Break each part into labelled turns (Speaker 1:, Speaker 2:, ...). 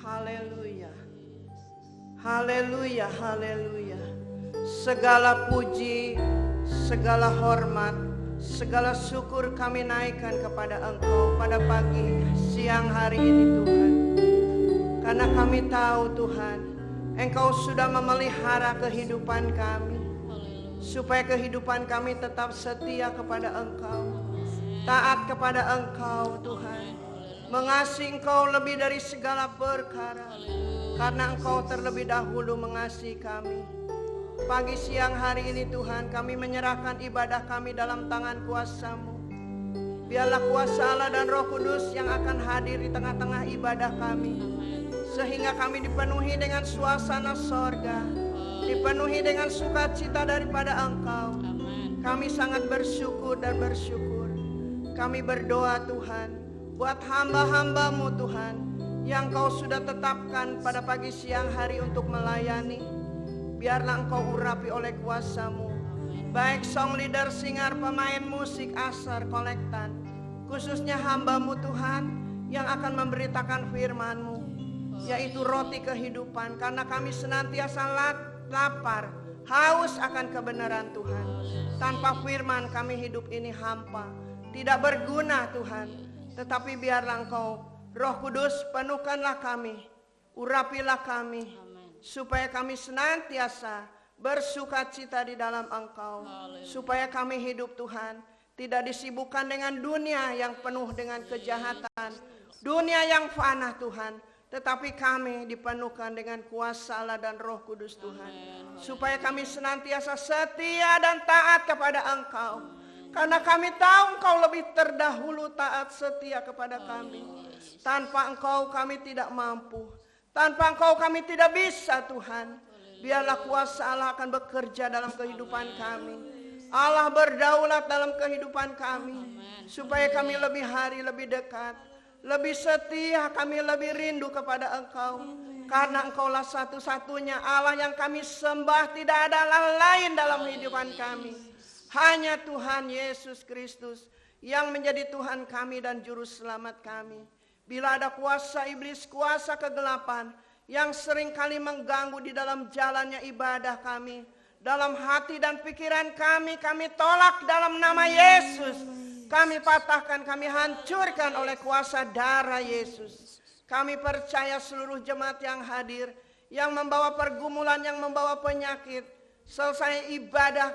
Speaker 1: Haleluya. Haleluya, haleluya. Segala puji, segala hormat, segala syukur kami naikkan kepada Engkau pada pagi siang hari ini Tuhan. Karena kami tahu Tuhan, Engkau sudah memelihara kehidupan kami, supaya kehidupan kami tetap setia kepada Engkau, taat kepada Engkau Tuhan, mengasihi Engkau lebih dari segala perkara, karena Engkau terlebih dahulu mengasihi kami. Pagi siang hari ini Tuhan, kami menyerahkan ibadah kami dalam tangan kuasa-Mu. Biarlah kuasa Allah dan Roh Kudus yang akan hadir di tengah-tengah ibadah kami, sehingga kami dipenuhi dengan suasana sorga, dipenuhi dengan sukacita daripada Engkau. Kami sangat bersyukur dan bersyukur. Kami berdoa Tuhan, buat hamba-hamba-Mu Tuhan, yang Kau sudah tetapkan pada pagi siang hari untuk melayani. Biarlah Engkau urapi oleh kuasa-Mu, baik song leader, singar, pemain musik, asar, kolektan, khususnya hamba-Mu Tuhan yang akan memberitakan firman-Mu, yaitu roti kehidupan, karena kami senantiasa lapar, haus akan kebenaran Tuhan. Tanpa firman kami hidup ini hampa, tidak berguna Tuhan. Tetapi biarlah Engkau, Roh Kudus, penuhkanlah kami, urapilah kami, supaya kami senantiasa bersuka cita di dalam Engkau. Supaya kami hidup Tuhan tidak disibukkan dengan dunia yang penuh dengan kejahatan, dunia yang fana Tuhan, tetapi kami dipenuhkan dengan kuasa Allah dan Roh Kudus Tuhan. Supaya kami senantiasa setia dan taat kepada Engkau, karena kami tahu Engkau lebih terdahulu taat setia kepada kami. Tanpa Engkau kami tidak mampu, tanpa Engkau kami tidak bisa Tuhan. Biarlah kuasa Allah akan bekerja dalam kehidupan kami. Allah berdaulat dalam kehidupan kami, supaya kami lebih hari lebih dekat, lebih setia, kami lebih rindu kepada Engkau. Karena Engkaulah satu-satunya Allah yang kami sembah, tidak ada Allah lain dalam kehidupan kami. Hanya Tuhan Yesus Kristus yang menjadi Tuhan kami dan Juru Selamat kami. Bila ada kuasa iblis, kuasa kegelapan yang seringkali mengganggu di dalam jalannya ibadah kami, dalam hati dan pikiran kami tolak dalam nama Yesus. Kami patahkan, kami hancurkan oleh kuasa darah Yesus. Kami percaya seluruh jemaat yang hadir, yang membawa pergumulan, yang membawa penyakit, selesai ibadah,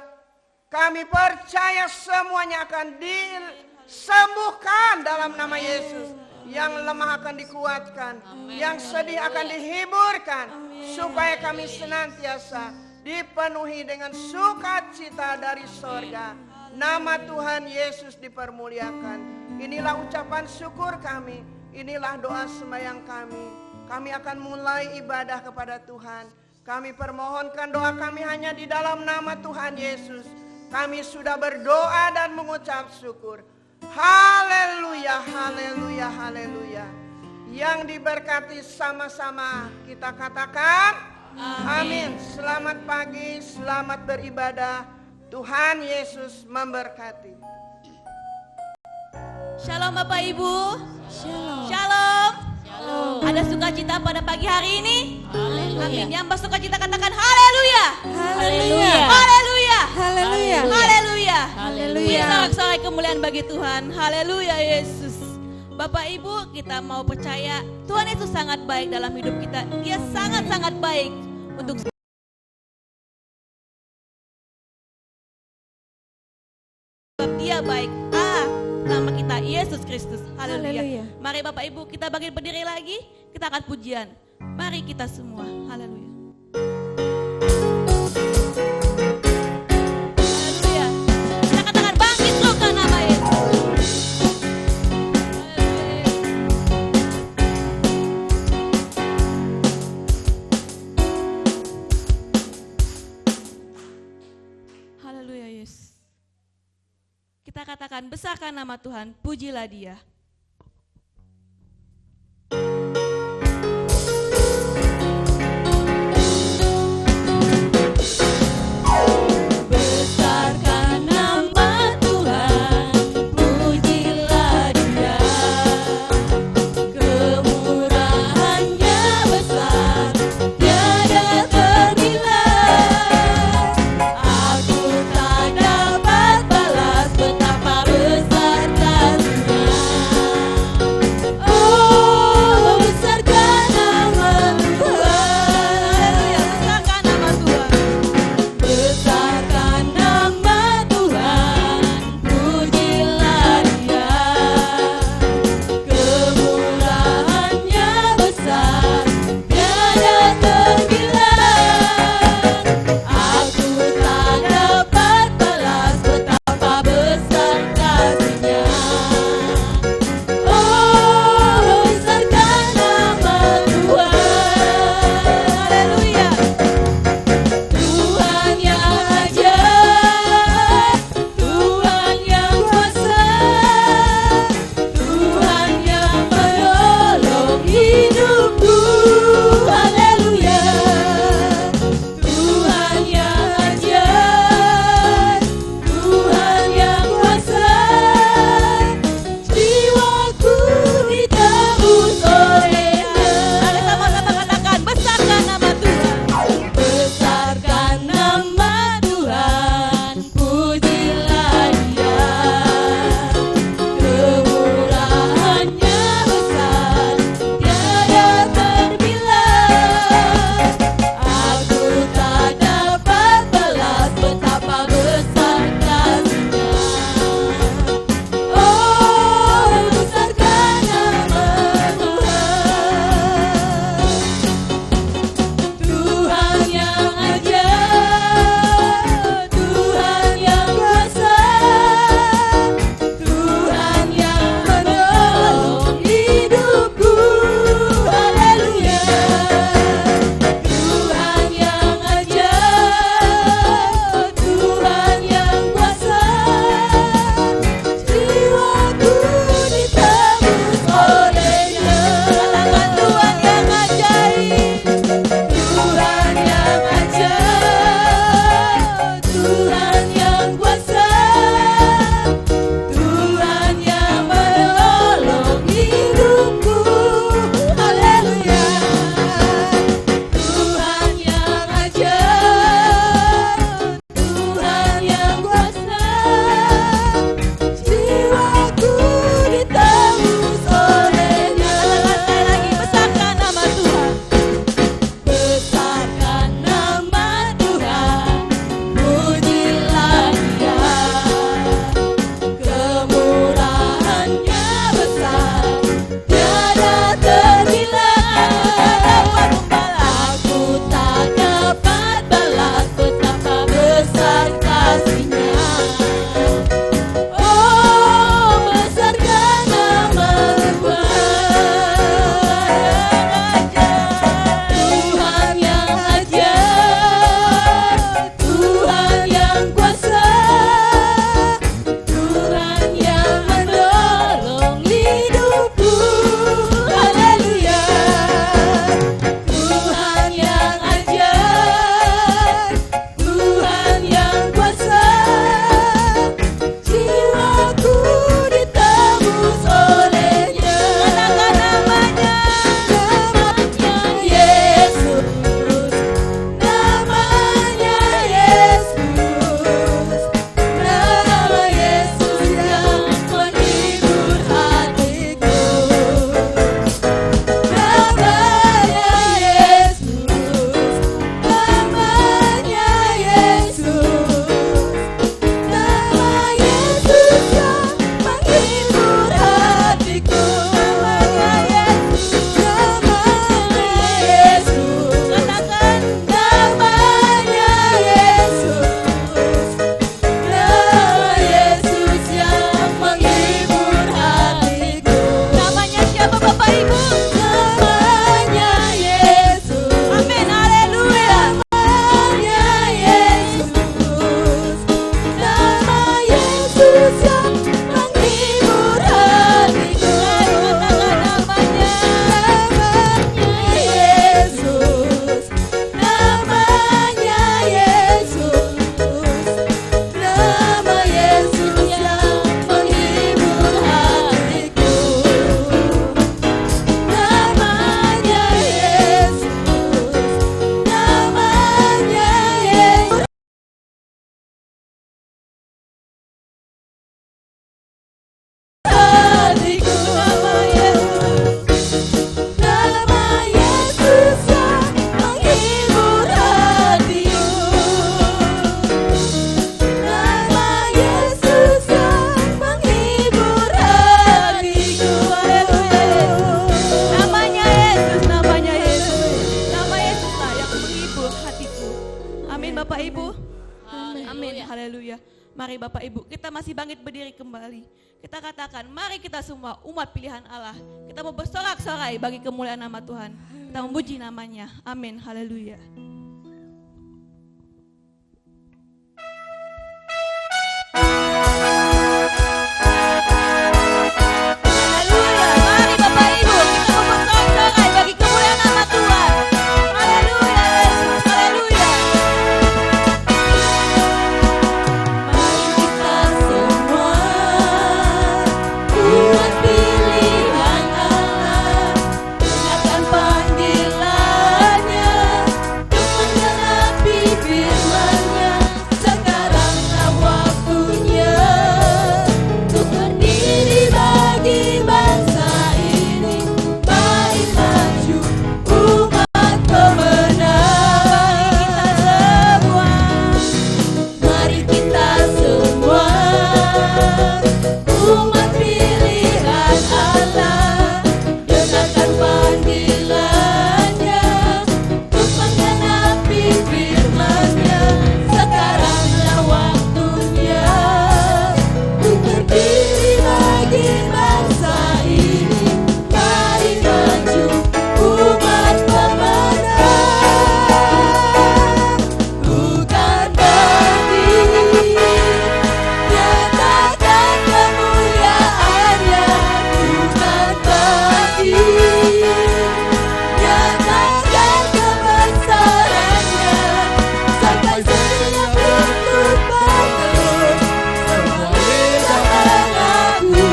Speaker 1: kami percaya semuanya akan disembuhkan dalam nama Yesus. Yang lemah akan dikuatkan, yang sedih akan dihiburkan, supaya kami senantiasa dipenuhi dengan sukacita dari sorga. Nama Tuhan Yesus dipermuliakan. Inilah ucapan syukur kami, inilah doa sembahyang kami. Kami akan mulai ibadah kepada Tuhan. Kami permohonkan doa kami hanya di dalam nama Tuhan Yesus. Kami sudah berdoa dan mengucap syukur. Haleluya, haleluya, haleluya. Yang diberkati sama-sama kita katakan amin. Selamat pagi, selamat beribadah. Tuhan Yesus memberkati.
Speaker 2: Shalom Bapak Ibu.
Speaker 3: Shalom.
Speaker 2: Shalom.
Speaker 3: Shalom.
Speaker 2: Ada sukacita pada pagi hari ini?
Speaker 3: Haleluya.
Speaker 2: Amin. Yang bersukacita katakan haleluya.
Speaker 3: Haleluya.
Speaker 2: Haleluya.
Speaker 3: Haleluya.
Speaker 2: Haleluya.
Speaker 3: Haleluya.
Speaker 2: Sorak-sorai kemuliaan bagi Tuhan. Haleluya Yesus. Bapak Ibu, kita mau percaya Tuhan itu sangat baik dalam hidup kita. Dia sangat-sangat baik untuk sebab Dia baik. Nama kita Yesus Kristus. Haleluya.
Speaker 3: Haleluya.
Speaker 2: Mari Bapak Ibu kita bangkit berdiri lagi. Kita akan pujian. Mari kita semua. Haleluya. Haleluya. Kita katakan bangkit terus ke nama Yesus. Haleluya Yesus. Kita katakan besarkan nama Tuhan, pujilah Dia.
Speaker 3: Besarkan nama Tuhan, pujilah Dia. Kemurahan-Nya besar, tiada ternilai. Aku tak dapat balas betapa besar kasih-Nya.
Speaker 2: Ibu? Amin. Haleluya. Mari Bapak Ibu, kita masih bangkit berdiri kembali. Kita katakan, mari kita semua umat pilihan Allah. Kita mau bersorak-sorai bagi kemuliaan nama Tuhan. Kita memuji namanya. Amin. Haleluya. Haleluya. Mari Bapak Ibu, kita mau bersorak-sorai bagi kemuliaan nama Tuhan. Haleluya Yesus. Haleluya.
Speaker 3: Mari kita semua umat pilihan Allah, dengarkan panggilannya untuk menggenapi firman-Nya. Sekaranglah waktunya untuk berdiri bagi bangsa ini. Mari maju umat pemenang. Mari kita semua umat pilihan Allah, dengarkan panggilannya untuk menggenapi firman-Nya. Sekaranglah waktunya untuk berdiri bagi bangsa ini. Mari maju umat pemenang. Bukan bagi nyatakan kemuliaan-Nya, bukan bagi nyatakan kebesaran-Nya, sampai setiap lutut bertelut, semua lidah mengaku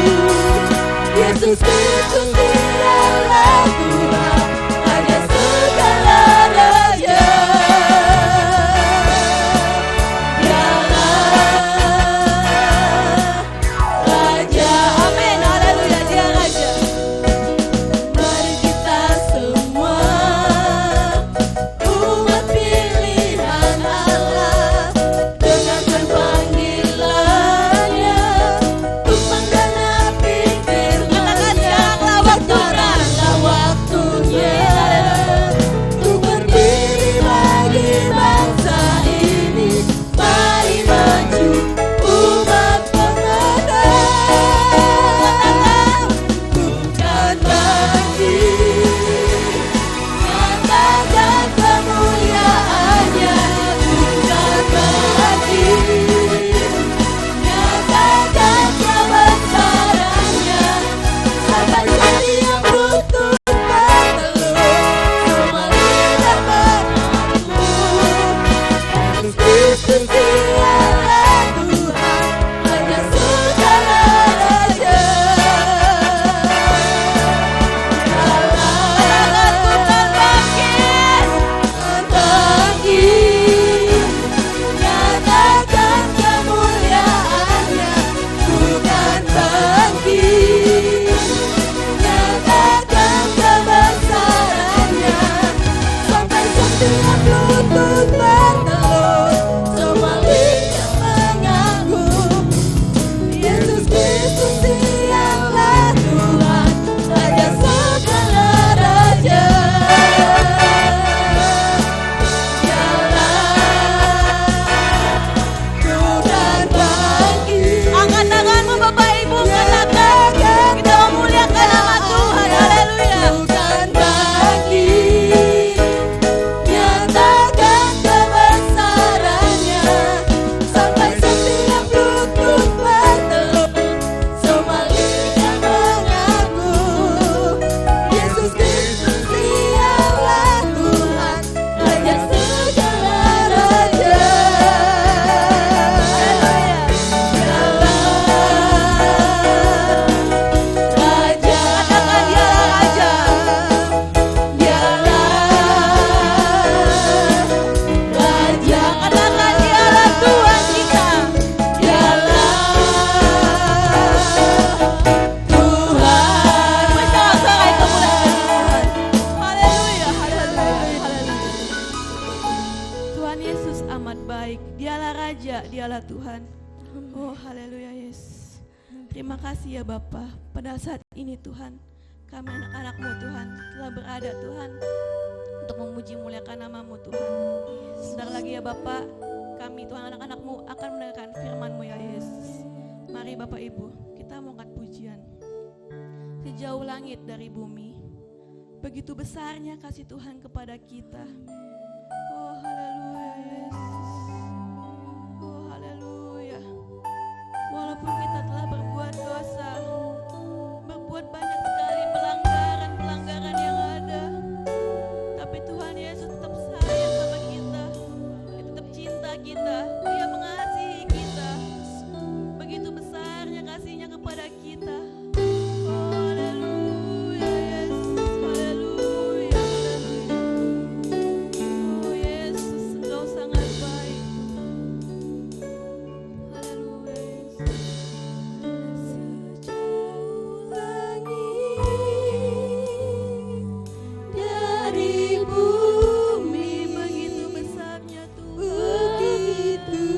Speaker 3: Yesus Kristus dialah Tuhan, hanya segala raja. Raja, amin, haleluya, Dia Raja. Mari kita semua umat pilihan Allah, dengarkan panggilannya untuk menggenapi firman-Nya. Sekaranglah waktunya untuk berdiri bagi bangsa ini. Mari maju umat pemenang. Bukan bagi nyatakan kemuliaan-Nya, bukan bagi nyatakan kebesaran-Nya, sampai setiap lutut bertelut, semua lidah mengaku Yesus Kristus dialah Tuhan, hanya segala raja. Nyatakan kemuliaan-Nya, bukan bagi nyatakan kebesaran-Nya, sampai setiap lutut bertelut, semua lidah mengaku Yesus Kristus dialah Tuhan, Raja segala raja. Bukan bagi
Speaker 2: Angkat tanganmu Bapak Ibu, katakan kita memuliakan nama Tuhan. Haleluya.
Speaker 3: bukan bagi nyatakan kebesaran-Nya, sampai setiap lutut bertelut, semua lidah mengaku Yesus Kristus dialah Tuhan, Raja segala raja. Raja,
Speaker 2: Katakan Dialah Raja.
Speaker 3: Dialah Raja,
Speaker 2: Katakan Dialah Tuhan kita.
Speaker 3: Dialah Tuhan.
Speaker 2: Bersorak-sorai kemuliaan Tuhan. Haleluya, haleluya, haleluya. Tuhan Yesus amat baik. Dialah Raja, Dialah Tuhan. Oh, haleluya Yesus. Terima kasih ya Bapa. Pada saat ini Tuhan, kami anak-anak-Mu Tuhan telah berada Tuhan untuk memuji muliakan nama-Mu Tuhan. Sebentar lagi ya Bapak, kami Tuhan, anak-anak-Mu akan mendengarkan firman-Mu ya Yesus. Mari Bapak Ibu, kita mau angkat pujian. Sejauh langit dari bumi, begitu besarnya kasih Tuhan kepada kita. Oh haleluya Yesus. Oh haleluya. Walaupun kita telah berbuat dosa, berbuat banyak sekali pelanggaran yang ada, tapi Tuhan Yesus tetap sayang sama kita. Dia tetap cinta kita. Dia mengasihi kita. Begitu besarnya kasihnya kepada kita. Oh haleluya Yesus. Haleluya. Haleluya. Oh Yesus, Engkau sangat baik. Haleluya Yesus.
Speaker 3: Sejauh langit dari bumi,
Speaker 2: Begitu besarnya Tuhan.
Speaker 3: begitu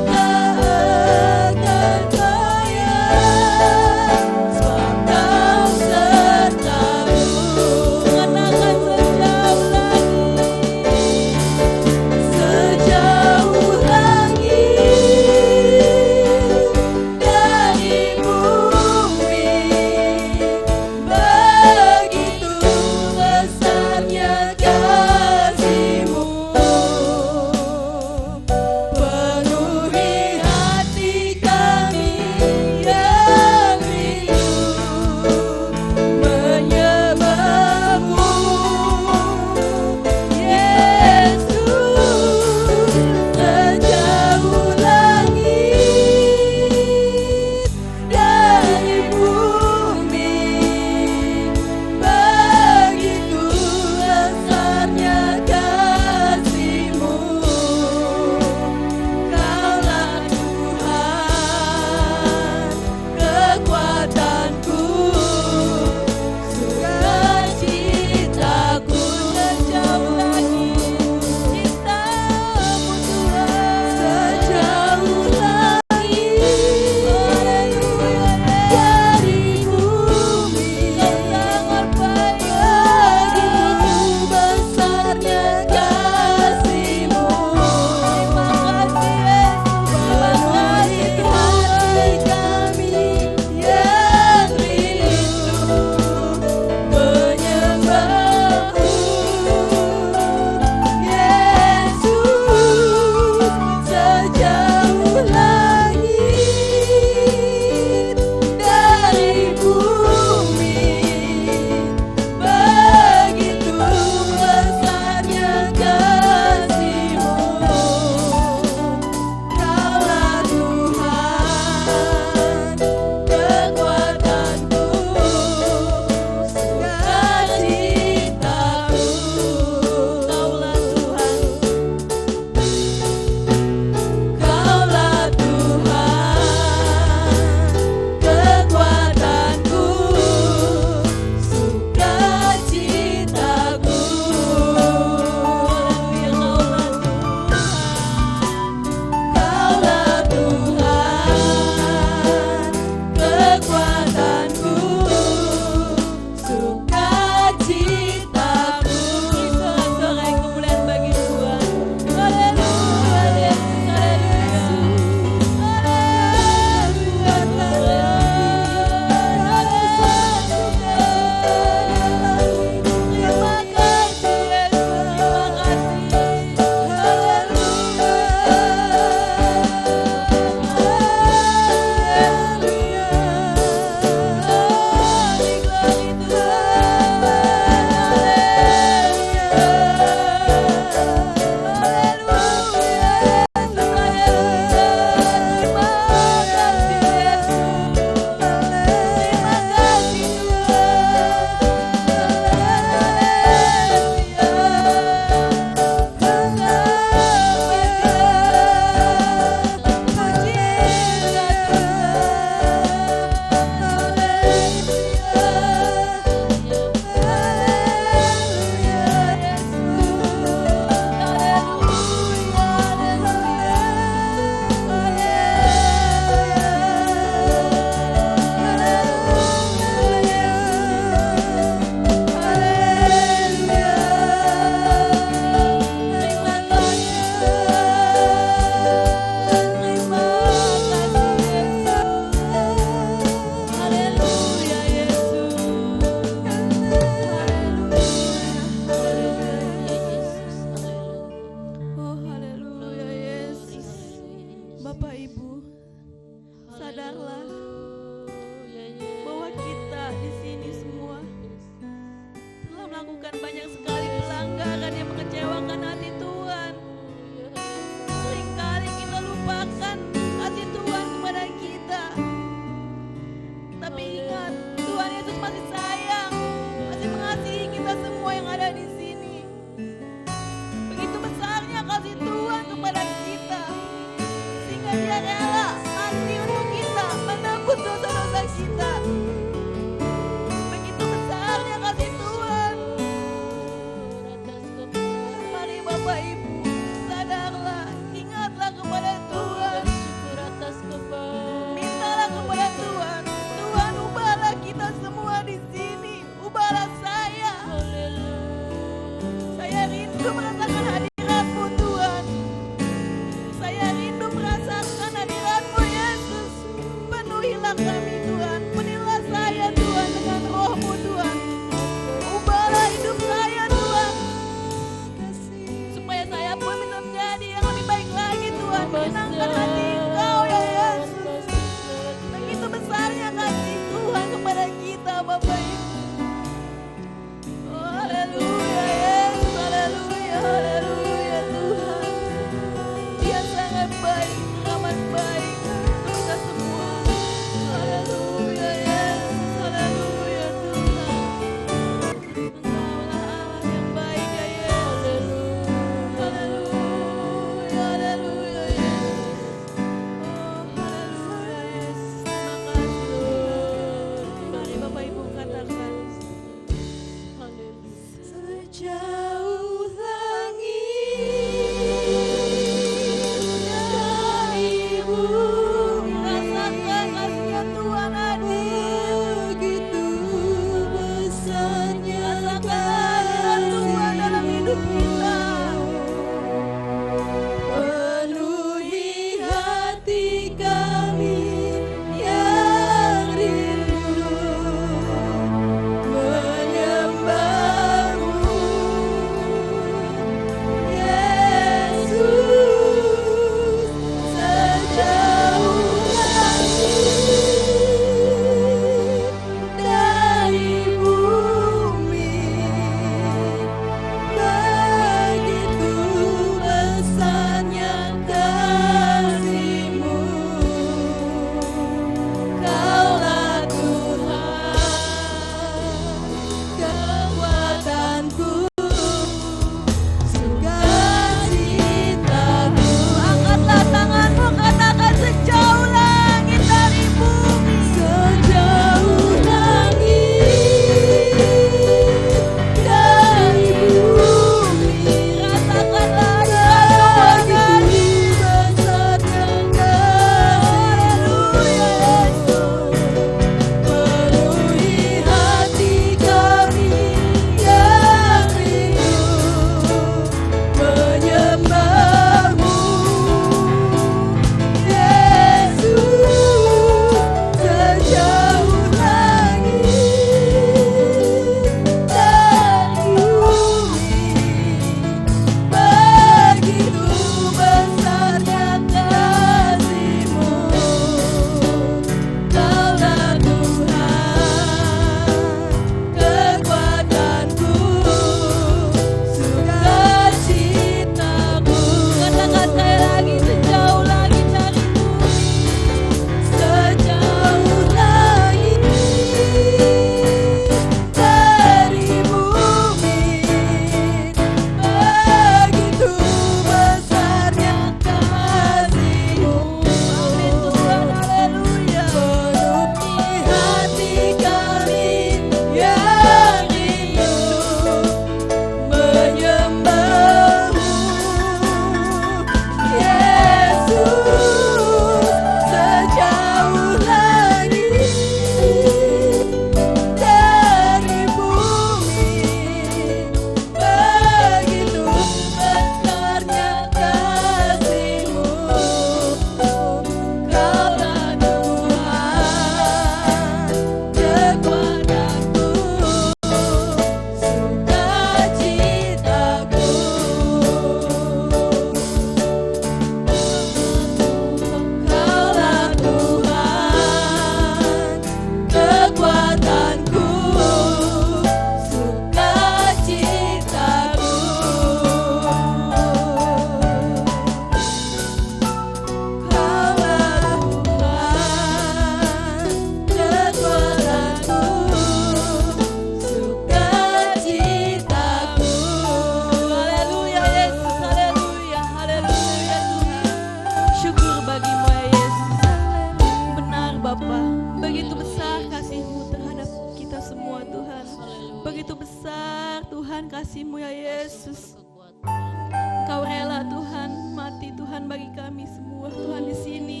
Speaker 2: Tuhan kasih-Mu ya Yesus. Engkau rela Tuhan mati Tuhan bagi kami semua Tuhan di sini.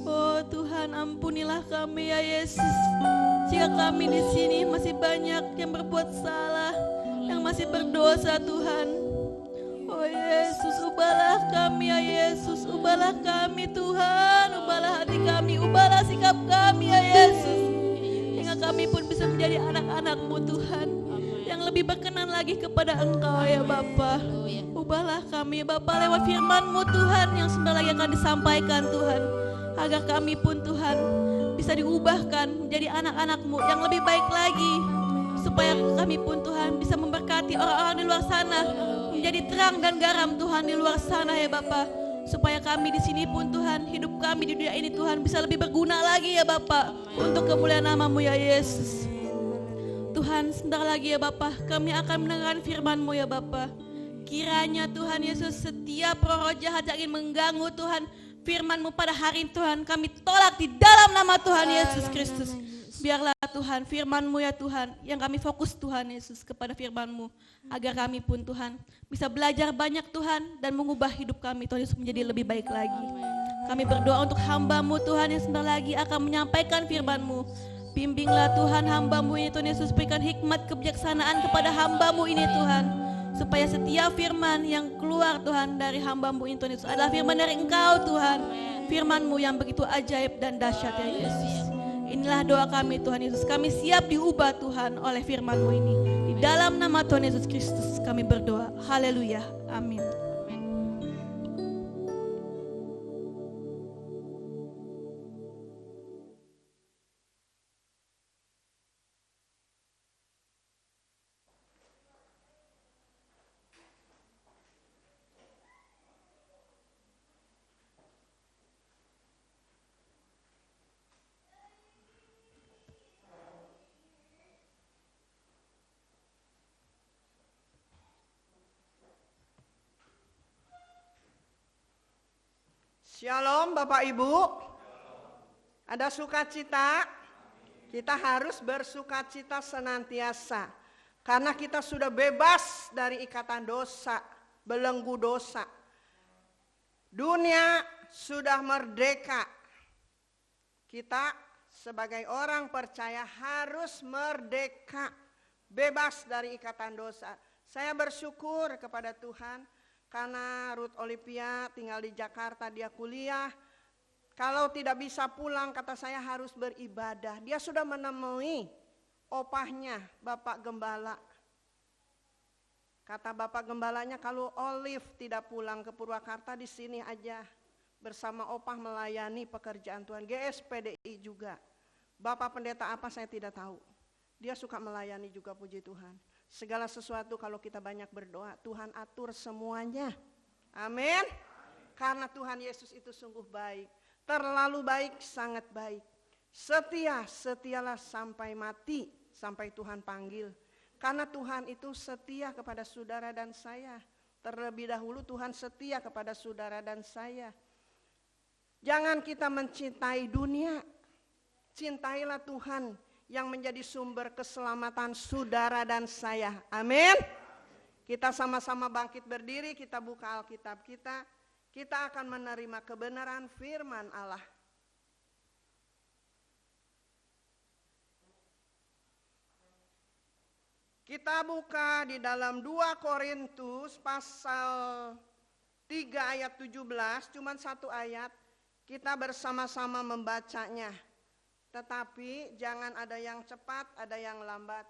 Speaker 2: Oh Tuhan, ampunilah kami ya Yesus. Jika kami di sini masih banyak yang berbuat salah, yang masih berdosa Tuhan. Oh Yesus, ubahlah kami ya Yesus, ubahlah kami Tuhan, ubahlah hati kami, ubahlah sikap kami ya Yesus. Hingga kami pun bisa menjadi anak-anak-Mu Tuhan, yang lebih berkenan lagi kepada Engkau ya Bapa. Ubahlah kami Bapa lewat firman-Mu Tuhan yang sebentar lagi akan disampaikan Tuhan. Agar kami pun Tuhan bisa diubahkan menjadi anak-anak-Mu yang lebih baik lagi. Supaya kami pun Tuhan bisa memberkati orang-orang di luar sana, menjadi terang dan garam Tuhan di luar sana ya Bapa. Supaya kami di sini pun Tuhan, hidup kami di dunia ini Tuhan bisa lebih berguna lagi ya Bapa, untuk kemuliaan nama-Mu ya Yesus. Tuhan, sebentar lagi ya Bapa, kami akan mendengarkan firman-Mu ya Bapa. Kiranya Tuhan Yesus, setiap roh jahat yang ingin mengganggu Tuhan firman-Mu pada hari ini Tuhan, kami tolak di dalam nama Tuhan Yesus Kristus. Biarlah Tuhan firman-Mu ya Tuhan, yang kami fokus Tuhan Yesus kepada firman-Mu, agar kami pun Tuhan bisa belajar banyak Tuhan dan mengubah hidup kami Tuhan Yesus menjadi lebih baik lagi. Kami berdoa untuk hamba-Mu Tuhan yang sebentar lagi akan menyampaikan firman-Mu. Bimbinglah Tuhan hamba-Mu ini Tuhan Yesus, berikan hikmat kebijaksanaan kepada hamba-Mu ini Tuhan, supaya setiap firman yang keluar Tuhan dari hamba-Mu ini Tuhan Yesus adalah firman dari Engkau Tuhan, firman-Mu yang begitu ajaib dan dahsyat ya Yesus. Inilah doa kami Tuhan Yesus, kami siap diubah Tuhan oleh firman-Mu ini. Di dalam nama Tuhan Yesus Kristus kami berdoa, haleluya, amin.
Speaker 1: Shalom Bapak Ibu. Ada sukacita? Kita harus bersukacita senantiasa. Karena kita sudah bebas dari ikatan dosa, belenggu dosa. Dunia sudah merdeka. Kita sebagai orang percaya harus merdeka, bebas dari ikatan dosa. Saya bersyukur kepada Tuhan. Karena Ruth Olivia tinggal di Jakarta, dia kuliah. Kalau tidak bisa pulang, kata saya harus beribadah. Dia sudah menemui opahnya, Bapak Gembala. Kata Bapak Gembalanya, kalau Olive tidak pulang ke Purwakarta, di sini aja bersama opah melayani pekerjaan Tuhan. GSPDI juga. Bapak pendeta apa saya tidak tahu. Dia suka melayani juga, puji Tuhan. Segala sesuatu kalau kita banyak berdoa, Tuhan atur semuanya. Amin. Karena Tuhan Yesus itu sungguh baik. Terlalu baik, sangat baik. Setia, setialah sampai mati, sampai Tuhan panggil. Karena Tuhan itu setia kepada saudara dan saya. Terlebih dahulu Tuhan setia kepada saudara dan saya. Jangan kita mencintai dunia. Cintailah Tuhan yang menjadi sumber keselamatan saudara dan saya. Amin. Kita sama-sama bangkit berdiri, kita buka Alkitab kita. Kita akan menerima kebenaran firman Allah. Kita buka di dalam 2 Korintus pasal 3 ayat 17, cuman satu ayat. Kita bersama-sama membacanya. Tetapi jangan ada yang cepat, ada yang lambat.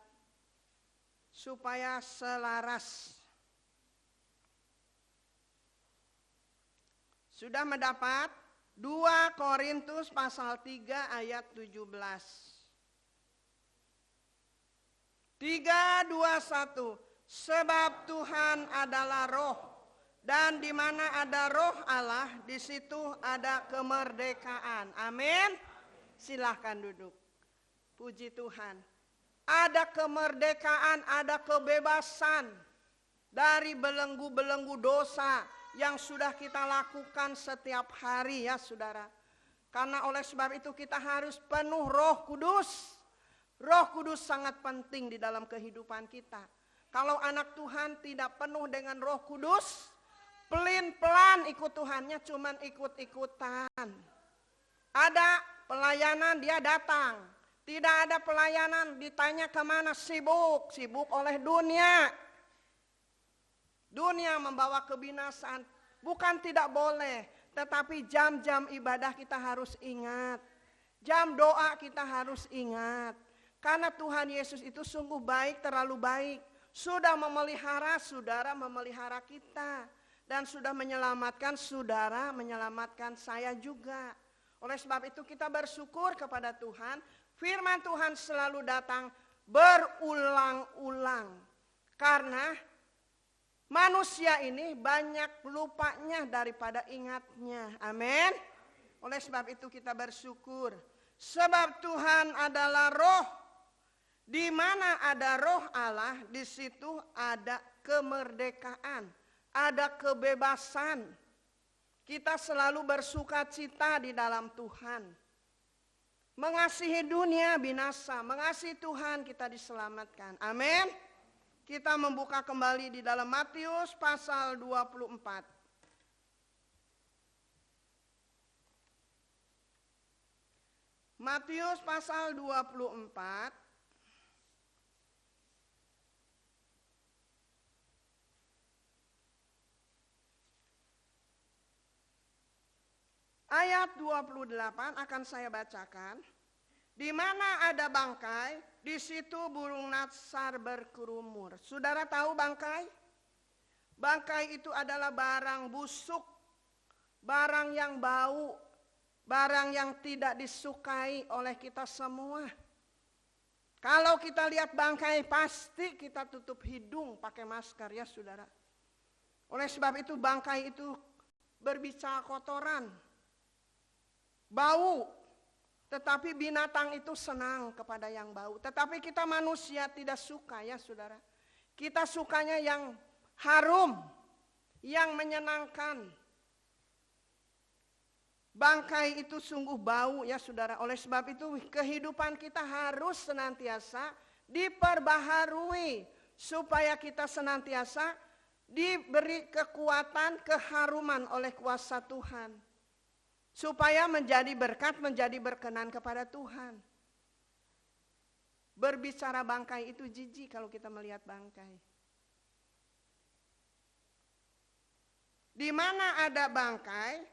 Speaker 1: Supaya selaras. Sudah mendapat 2 Korintus pasal 3 ayat 17. 3, 2, 1. Sebab Tuhan adalah roh. Dan di mana ada roh Allah, di situ ada kemerdekaan. Amin. Silahkan duduk. Puji Tuhan. Ada kemerdekaan, ada kebebasan dari belenggu-belenggu dosa yang sudah kita lakukan setiap hari ya saudara. Karena oleh sebab itu kita harus penuh Roh Kudus. Roh Kudus sangat penting di dalam kehidupan kita. Kalau anak Tuhan tidak penuh dengan Roh Kudus, pelin-pelan ikut Tuhannya cuman ikut-ikutan. Ada pelayanan dia datang. Tidak ada pelayanan ditanya kemana, sibuk oleh dunia. Dunia membawa kebinasaan. Bukan tidak boleh, tetapi jam-jam ibadah kita harus ingat. Jam doa kita harus ingat. Karena Tuhan Yesus itu sungguh baik, terlalu baik. Sudah memelihara saudara, memelihara kita. Dan sudah menyelamatkan saudara, menyelamatkan saya juga. Oleh sebab itu kita bersyukur kepada Tuhan. Firman Tuhan selalu datang berulang-ulang. Karena manusia ini banyak lupanya daripada ingatnya. Amin. Oleh sebab itu kita bersyukur. Sebab Tuhan adalah roh. Di mana ada roh Allah, di situ ada kemerdekaan, ada kebebasan. Kita selalu bersuka cita di dalam Tuhan. Mengasihi dunia binasa, mengasihi Tuhan kita diselamatkan. Amin. Kita membuka kembali di dalam Matius pasal 24. Matius pasal 24. Ayat 28 akan saya bacakan. Di mana ada bangkai, di situ burung natsar berkerumur. Saudara tahu bangkai? Bangkai itu adalah barang busuk, barang yang bau, barang yang tidak disukai oleh kita semua. Kalau kita lihat bangkai, pasti kita tutup hidung pakai masker ya saudara. Oleh sebab itu bangkai itu berbicara kotoran, bau, tetapi binatang itu senang kepada yang bau. Tetapi kita manusia tidak suka ya saudara. Kita sukanya yang harum, yang menyenangkan. Bangkai itu sungguh bau ya saudara. Oleh sebab itu kehidupan kita harus senantiasa diperbaharui. Supaya kita senantiasa diberi kekuatan, keharuman oleh kuasa Tuhan. Supaya menjadi berkat, menjadi berkenan kepada Tuhan. Berbicara bangkai itu jijik kalau kita melihat bangkai. Di mana ada bangkai,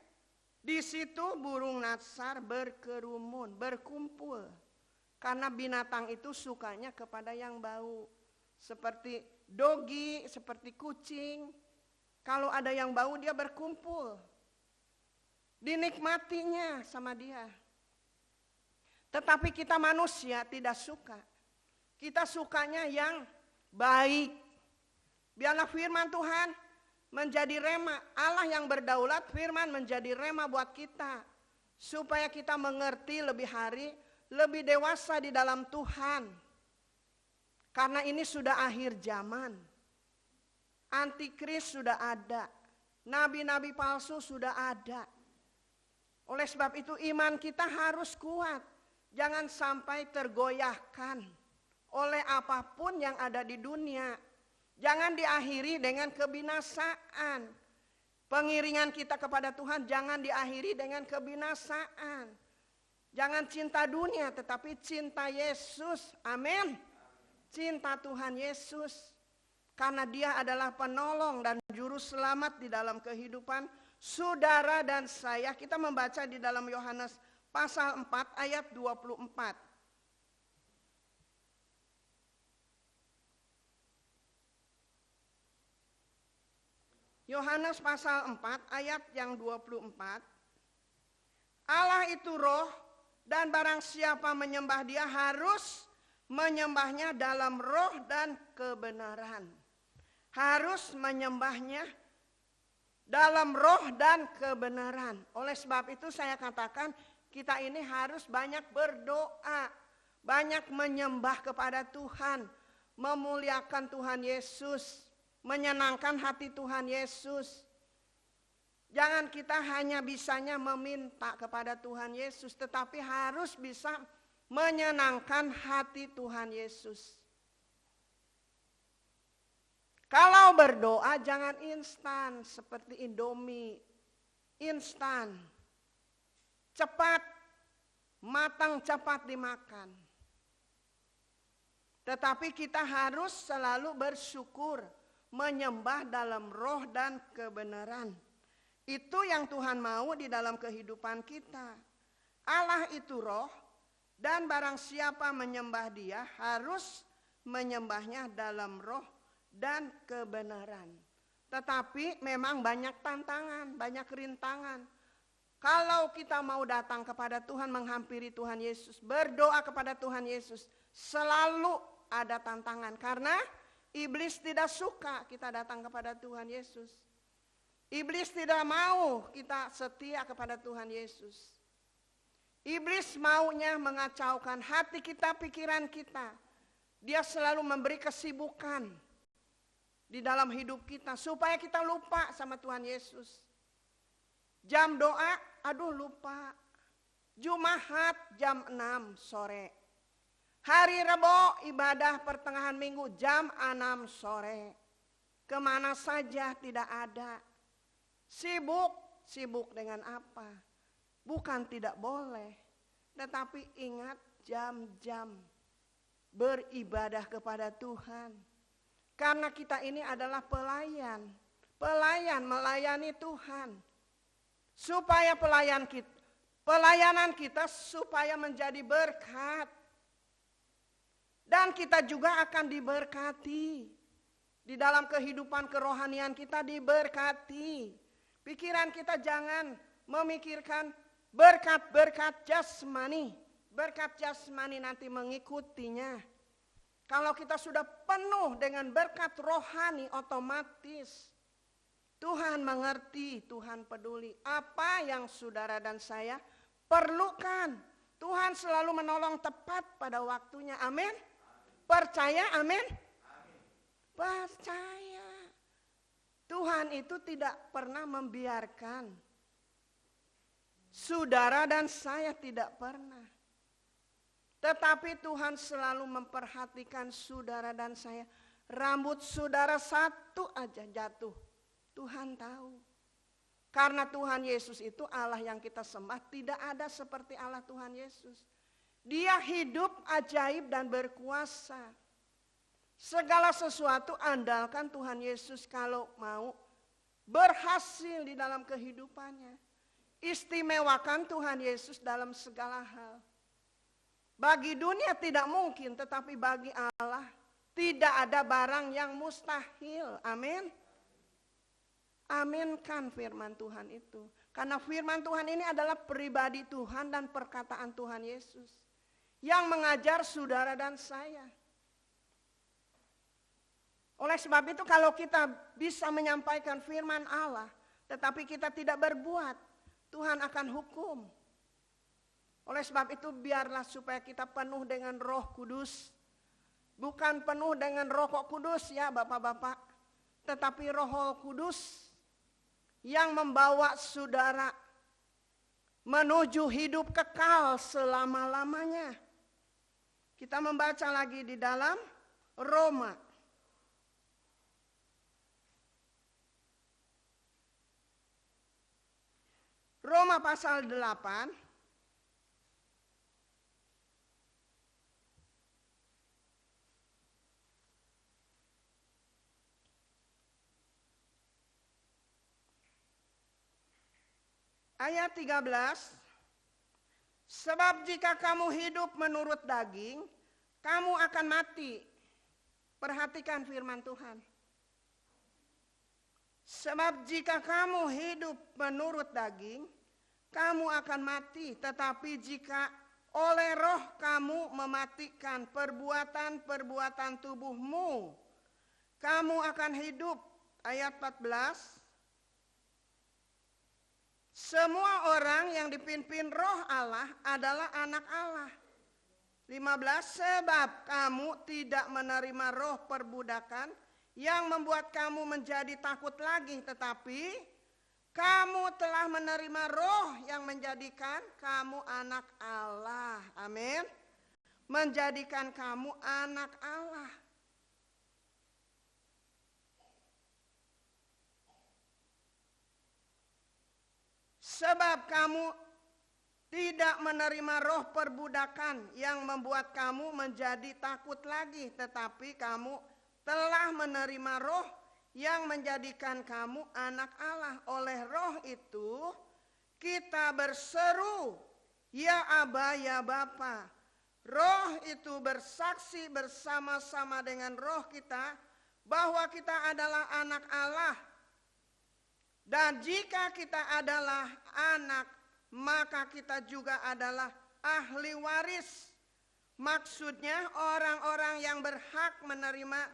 Speaker 1: di situ burung natsar berkerumun, berkumpul. Karena binatang itu sukanya kepada yang bau. Seperti dogi, seperti kucing. Kalau ada yang bau dia berkumpul. Dinikmatinya sama dia. Tetapi kita manusia tidak suka. Kita sukanya yang baik. Biarlah firman Tuhan menjadi rema. Allah yang berdaulat, firman menjadi rema buat kita. Supaya kita mengerti lebih hari, lebih dewasa di dalam Tuhan. Karena ini sudah akhir zaman. Antikris sudah ada. Nabi-nabi palsu sudah ada. Oleh sebab itu iman kita harus kuat. Jangan sampai tergoyahkan oleh apapun yang ada di dunia. Jangan diakhiri dengan kebinasaan. Pengiringan kita kepada Tuhan jangan diakhiri dengan kebinasaan. Jangan cinta dunia tetapi cinta Yesus. Amin. Cinta Tuhan Yesus. Karena dia adalah penolong dan juru selamat di dalam kehidupan saudara dan saya. Kita membaca di dalam Yohanes pasal 4 ayat 24. Yohanes pasal 4 ayat yang 24. Allah itu roh dan barang siapa menyembah dia harus menyembahnya dalam roh dan kebenaran. Harus menyembahnya dalam roh dan kebenaran. Oleh sebab itu saya katakan kita ini harus banyak berdoa. Banyak menyembah kepada Tuhan. Memuliakan Tuhan Yesus. Menyenangkan hati Tuhan Yesus. Jangan kita hanya bisanya meminta kepada Tuhan Yesus. Tetapi harus bisa menyenangkan hati Tuhan Yesus. Kalau berdoa jangan instan seperti Indomie. Instan. Cepat, matang, cepat dimakan. Tetapi kita harus selalu bersyukur, menyembah dalam roh dan kebenaran. Itu yang Tuhan mau di dalam kehidupan kita. Allah itu roh, dan barang siapa menyembah Dia harus menyembahnya dalam roh dan kebenaran. Tetapi memang banyak tantangan, banyak rintangan. Kalau kita mau datang kepada Tuhan, menghampiri Tuhan Yesus, berdoa kepada Tuhan Yesus, selalu ada tantangan. Karena iblis tidak suka kita datang kepada Tuhan Yesus. Iblis tidak mau kita setia kepada Tuhan Yesus. Iblis maunya mengacaukan hati kita, pikiran kita. Dia selalu memberi kesibukan di dalam hidup kita supaya kita lupa sama Tuhan Yesus. Jam doa, aduh lupa. Jumat jam 6 sore. Hari Rebo ibadah pertengahan minggu jam 6 sore. Kemana saja tidak ada. Sibuk dengan apa? Bukan tidak boleh. Tetapi ingat jam-jam beribadah kepada Tuhan. Karena kita ini adalah pelayan. Pelayan melayani Tuhan. Supaya pelayanan kita supaya menjadi berkat. Dan kita juga akan diberkati. Di dalam kehidupan kerohanian kita diberkati. Pikiran kita jangan memikirkan berkat-berkat jasmani. Berkat jasmani nanti mengikutinya. Kalau kita sudah penuh dengan berkat rohani, otomatis Tuhan mengerti, Tuhan peduli. Apa yang saudara dan saya perlukan. Tuhan selalu menolong tepat pada waktunya. Amin. Percaya, amin. Percaya. Tuhan itu tidak pernah membiarkan. Saudara dan saya tidak pernah. Tetapi Tuhan selalu memperhatikan saudara dan saya. Rambut saudara satu aja jatuh. Tuhan tahu. Karena Tuhan Yesus itu Allah yang kita sembah. Tidak ada seperti Allah Tuhan Yesus. Dia hidup ajaib dan berkuasa. Segala sesuatu andalkan Tuhan Yesus kalau mau berhasil di dalam kehidupannya. Istimewakan Tuhan Yesus dalam segala hal. Bagi dunia tidak mungkin, tetapi bagi Allah tidak ada barang yang mustahil. Amin. Aminkan firman Tuhan itu. Karena firman Tuhan ini adalah pribadi Tuhan dan perkataan Tuhan Yesus. Yang mengajar saudara dan saya. Oleh sebab itu kalau kita bisa menyampaikan firman Allah, tetapi kita tidak berbuat, Tuhan akan hukum. Oleh sebab itu biarlah supaya kita penuh dengan Roh Kudus. Bukan penuh dengan Roh Kudus ya Bapak-bapak, tetapi Roh Kudus yang membawa saudara menuju hidup kekal selama-lamanya. Kita membaca lagi di dalam Roma. Roma pasal 8 ayat 13. Sebab jika kamu hidup menurut daging, kamu akan mati. Perhatikan firman Tuhan. Sebab jika kamu hidup menurut daging, kamu akan mati. Tetapi jika oleh roh kamu mematikan perbuatan-perbuatan tubuhmu, kamu akan hidup. Ayat 14. Semua orang yang dipimpin roh Allah adalah anak Allah. 15. Sebab kamu tidak menerima roh perbudakan yang membuat kamu menjadi takut lagi, tetapi kamu telah menerima roh yang menjadikan kamu anak Allah. Amin. Menjadikan kamu anak Allah. Sebab kamu tidak menerima roh perbudakan yang membuat kamu menjadi takut lagi, tetapi kamu telah menerima roh yang menjadikan kamu anak Allah. Oleh roh itu kita berseru, ya Aba, ya Bapa. Roh itu bersaksi bersama-sama dengan roh kita bahwa kita adalah anak Allah. Dan jika kita adalah anak, maka kita juga adalah ahli waris. Maksudnya orang-orang yang berhak menerima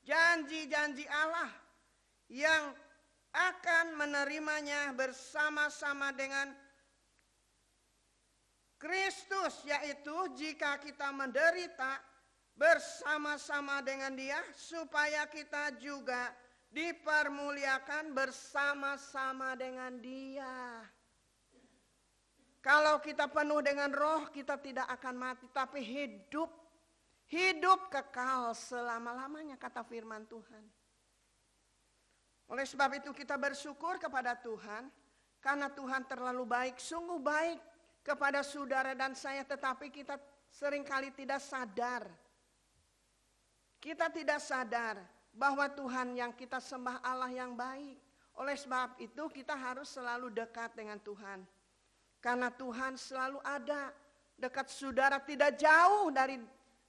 Speaker 1: janji-janji Allah, yang akan menerimanya bersama-sama dengan Kristus, yaitu jika kita menderita bersama-sama dengan Dia, supaya kita juga dipermuliakan bersama-sama dengan Dia. Kalau kita penuh dengan roh, kita tidak akan mati, tapi hidup kekal selama-lamanya, kata firman Tuhan. Oleh sebab itu kita bersyukur kepada Tuhan, karena Tuhan terlalu baik, sungguh baik kepada saudara dan saya, tetapi kita seringkali tidak sadar. Kita tidak sadar bahwa Tuhan yang kita sembah Allah yang baik. Oleh sebab itu kita harus selalu dekat dengan Tuhan. Karena Tuhan selalu ada dekat saudara, tidak jauh dari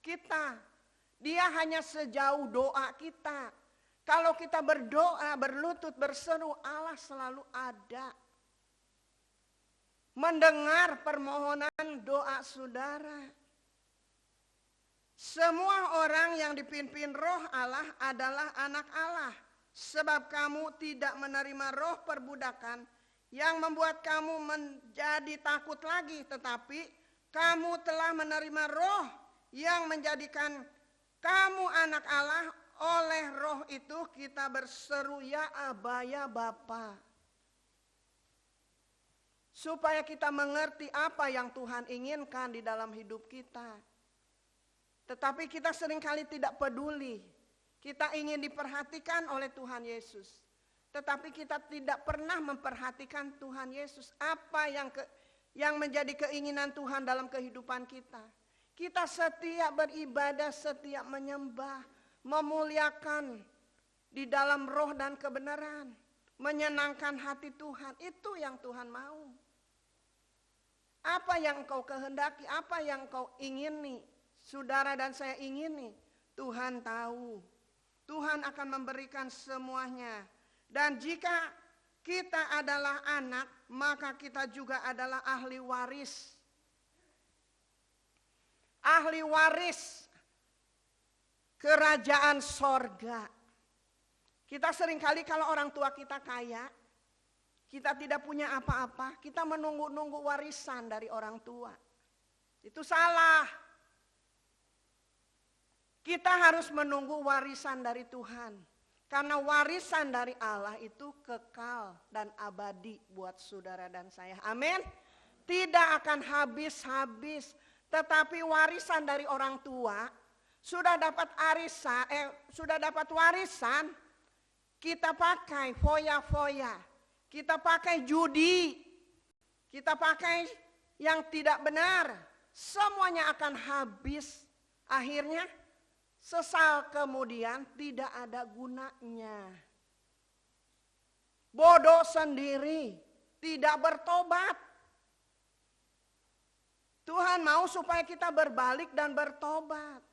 Speaker 1: kita. Dia hanya sejauh doa kita. Kalau kita berdoa, berlutut, berseru, Allah selalu ada. Mendengar permohonan doa saudara. Semua orang yang dipimpin roh Allah adalah anak Allah. Sebab kamu tidak menerima roh perbudakan yang membuat kamu menjadi takut lagi. Tetapi kamu telah menerima roh yang menjadikan kamu anak Allah. Oleh roh itu kita berseru, ya Aba, ya Bapa. Supaya kita mengerti apa yang Tuhan inginkan di dalam hidup kita. Tetapi kita seringkali tidak peduli. Kita ingin diperhatikan oleh Tuhan Yesus. Tetapi kita tidak pernah memperhatikan Tuhan Yesus. Apa yang menjadi keinginan Tuhan dalam kehidupan kita. Kita setiap beribadah, setiap menyembah, memuliakan di dalam roh dan kebenaran. Menyenangkan hati Tuhan. Itu yang Tuhan mau. Apa yang engkau kehendaki, apa yang engkau ingini, saudara dan saya ingini, Tuhan tahu. Tuhan akan memberikan semuanya. Dan jika kita adalah anak, maka kita juga adalah ahli waris. Ahli waris kerajaan sorga. Kita seringkali kalau orang tua kita kaya, kita tidak punya apa-apa, kita menunggu-nunggu warisan dari orang tua. Itu salah. Kita harus menunggu warisan dari Tuhan. Karena warisan dari Allah itu kekal dan abadi buat saudara dan saya. Amin. Tidak akan habis-habis. Tetapi warisan dari orang tua, sudah dapat warisan, kita pakai foya-foya. Kita pakai judi, kita pakai yang tidak benar, semuanya akan habis. Akhirnya sesal kemudian tidak ada gunanya. Bodoh sendiri, tidak bertobat. Tuhan mau supaya kita berbalik dan bertobat.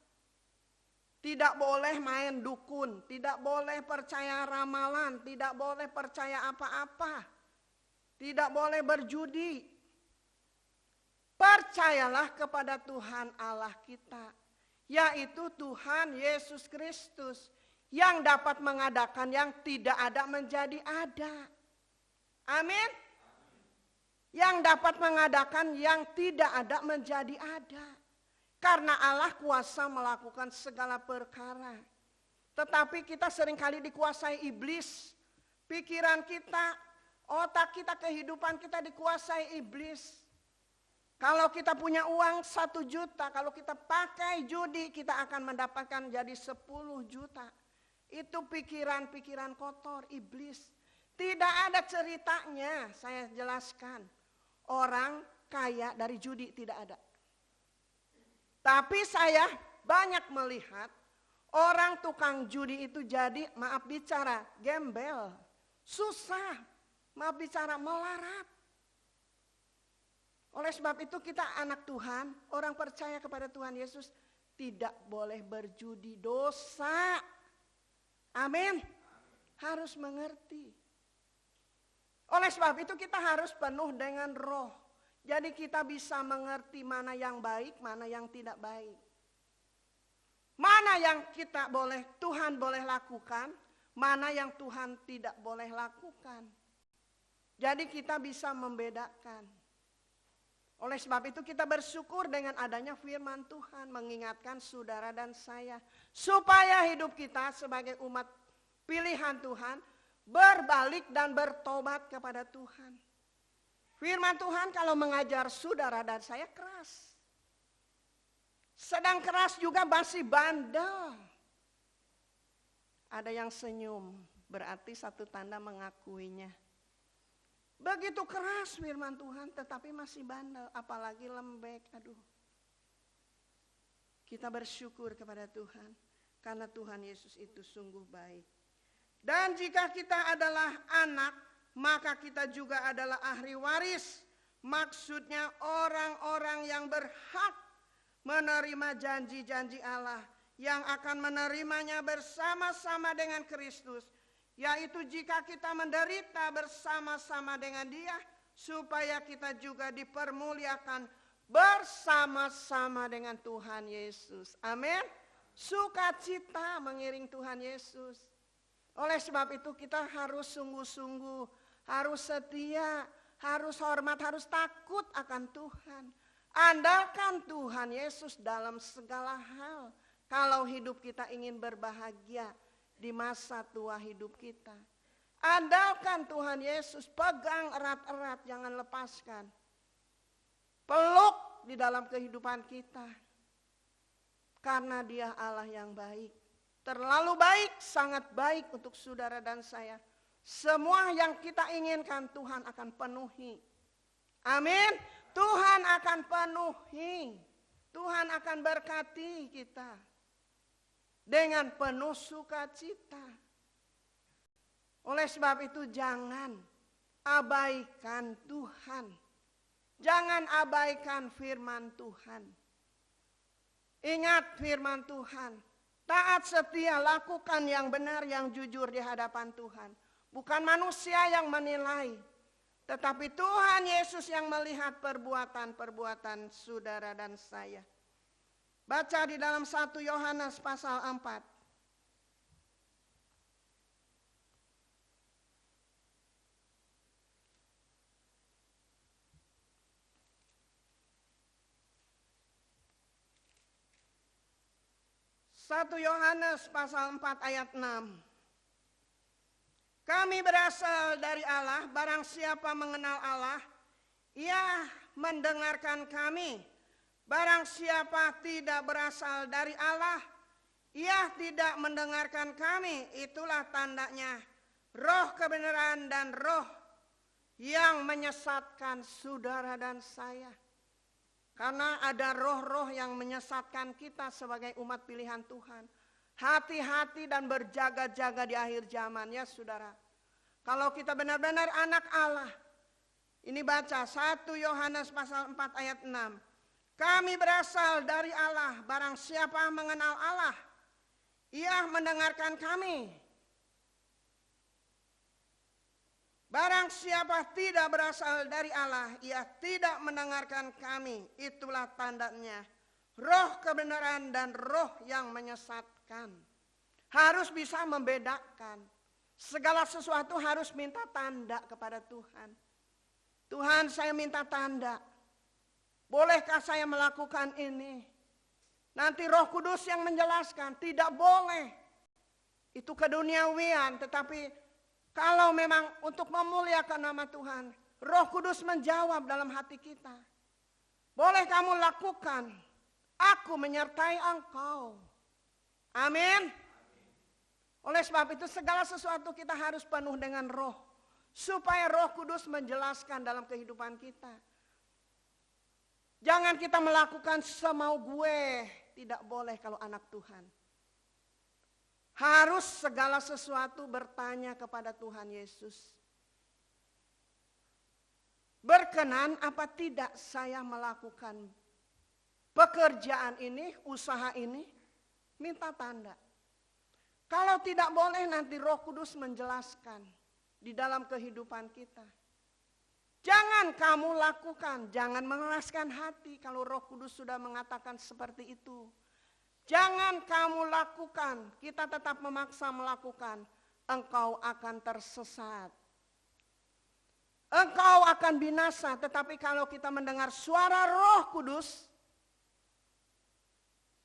Speaker 1: Tidak boleh main dukun, tidak boleh percaya ramalan, tidak boleh percaya apa-apa, tidak boleh berjudi. Percayalah kepada Tuhan Allah kita, yaitu Tuhan Yesus Kristus, yang dapat mengadakan yang tidak ada menjadi ada. Amin. Yang dapat mengadakan yang tidak ada menjadi ada. Karena Allah kuasa melakukan segala perkara. Tetapi kita seringkali dikuasai iblis. Pikiran kita, otak kita, kehidupan kita dikuasai iblis. Kalau kita punya uang 1 juta, kalau kita pakai judi, kita akan mendapatkan jadi 10 juta. Itu pikiran-pikiran kotor iblis. Tidak ada ceritanya, saya jelaskan. Orang kaya dari judi, tidak ada. Tapi saya banyak melihat orang tukang judi itu jadi, maaf bicara, gembel. Susah, maaf bicara, melarat. Oleh sebab itu kita anak Tuhan, orang percaya kepada Tuhan Yesus, tidak boleh berjudi, dosa. Amin. Harus mengerti. Oleh sebab itu kita harus penuh dengan roh. Jadi kita bisa mengerti mana yang baik, mana yang tidak baik. Mana yang kita boleh, Tuhan boleh lakukan, mana yang Tuhan tidak boleh lakukan. Jadi kita bisa membedakan. Oleh sebab itu kita bersyukur dengan adanya firman Tuhan, mengingatkan saudara dan saya, supaya hidup kita sebagai umat pilihan Tuhan, berbalik dan bertobat kepada Tuhan. Firman Tuhan kalau mengajar saudara dan saya keras. Sedang keras juga masih bandel. Ada yang senyum, berarti satu tanda mengakuinya. Begitu keras firman Tuhan tetapi masih bandel, apalagi lembek. Aduh. Kita bersyukur kepada Tuhan karena Tuhan Yesus itu sungguh baik. Dan jika kita adalah anak, maka kita juga adalah ahli waris. Maksudnya orang-orang yang berhak menerima janji-janji Allah, yang akan menerimanya bersama-sama dengan Kristus. Yaitu jika kita menderita bersama-sama dengan Dia, supaya kita juga dipermuliakan bersama-sama dengan Tuhan Yesus. Amin. Sukacita mengiring Tuhan Yesus. Oleh sebab itu kita harus sungguh-sungguh, harus setia, harus hormat, harus takut akan Tuhan. Andalkan Tuhan Yesus dalam segala hal. Kalau hidup kita ingin berbahagia di masa tua hidup kita. Andalkan Tuhan Yesus, pegang erat-erat, jangan lepaskan. Peluk di dalam kehidupan kita. Karena Dia Allah yang baik. Terlalu baik, sangat baik untuk saudara dan saya. Semua yang kita inginkan Tuhan akan penuhi. Amin. Tuhan akan penuhi. Tuhan akan berkati kita. Dengan penuh sukacita. Oleh sebab itu jangan abaikan Tuhan. Jangan abaikan firman Tuhan. Ingat firman Tuhan. Taat setia, lakukan yang benar, yang jujur di hadapan Tuhan. Bukan manusia yang menilai. Tetapi Tuhan Yesus yang melihat perbuatan-perbuatan saudara dan saya. Baca di dalam 1 Yohanes pasal 4. Satu Yohanes pasal 4 ayat 6. Kami berasal dari Allah, barang siapa mengenal Allah, ia mendengarkan kami. Barang siapa tidak berasal dari Allah, ia tidak mendengarkan kami. Itulah tandanya roh kebenaran dan roh yang menyesatkan saudara dan saya. Karena ada roh-roh yang menyesatkan kita sebagai umat pilihan Tuhan. Hati-hati dan berjaga-jaga di akhir zaman ya saudara. Kalau kita benar-benar anak Allah. Ini baca 1 Yohanes pasal 4 ayat 6. Kami berasal dari Allah, barang siapa mengenal Allah, ia mendengarkan kami. Barang siapa tidak berasal dari Allah, ia tidak mendengarkan kami. Itulah tandanya roh kebenaran dan roh yang menyesatkan. Harus bisa membedakan. Segala sesuatu harus minta tanda kepada Tuhan. Tuhan, saya minta tanda. Bolehkah saya melakukan ini? Nanti Roh Kudus yang menjelaskan, tidak boleh. Itu keduniawian, tetapi kalau memang untuk memuliakan nama Tuhan, Roh Kudus menjawab dalam hati kita. Boleh kamu lakukan, aku menyertai engkau. Amin. Oleh sebab itu segala sesuatu kita harus penuh dengan roh. supaya Roh Kudus menjelaskan dalam kehidupan kita. Jangan kita melakukan semau gue, tidak boleh kalau anak Tuhan. Harus segala sesuatu bertanya kepada Tuhan Yesus. Berkenan apa tidak saya melakukan pekerjaan ini, usaha ini, minta tanda. Kalau tidak boleh nanti Roh Kudus menjelaskan di dalam kehidupan kita. Jangan kamu lakukan, jangan mengeraskan hati kalau Roh Kudus sudah mengatakan seperti itu. Jangan kamu lakukan, kita tetap memaksa melakukan, engkau akan tersesat. Engkau akan binasa, tetapi kalau kita mendengar suara Roh Kudus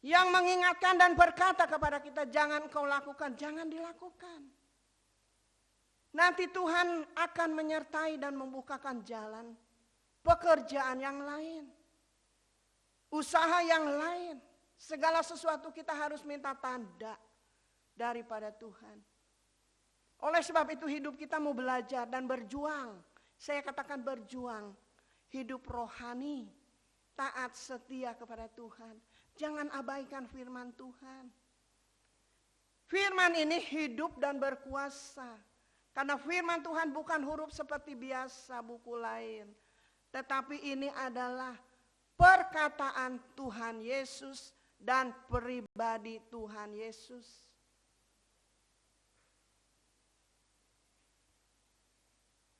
Speaker 1: yang mengingatkan dan berkata kepada kita, jangan kau lakukan, jangan dilakukan. Nanti Tuhan akan menyertai dan membukakan jalan pekerjaan yang lain, usaha yang lain. Segala sesuatu kita harus minta tanda daripada Tuhan. Oleh sebab itu hidup kita mau belajar dan berjuang. Saya katakan berjuang, hidup rohani, taat setia kepada Tuhan. Jangan abaikan firman Tuhan. Firman ini hidup dan berkuasa. Karena firman Tuhan bukan huruf seperti biasa buku lain. Tetapi ini adalah perkataan Tuhan Yesus dan pribadi Tuhan Yesus.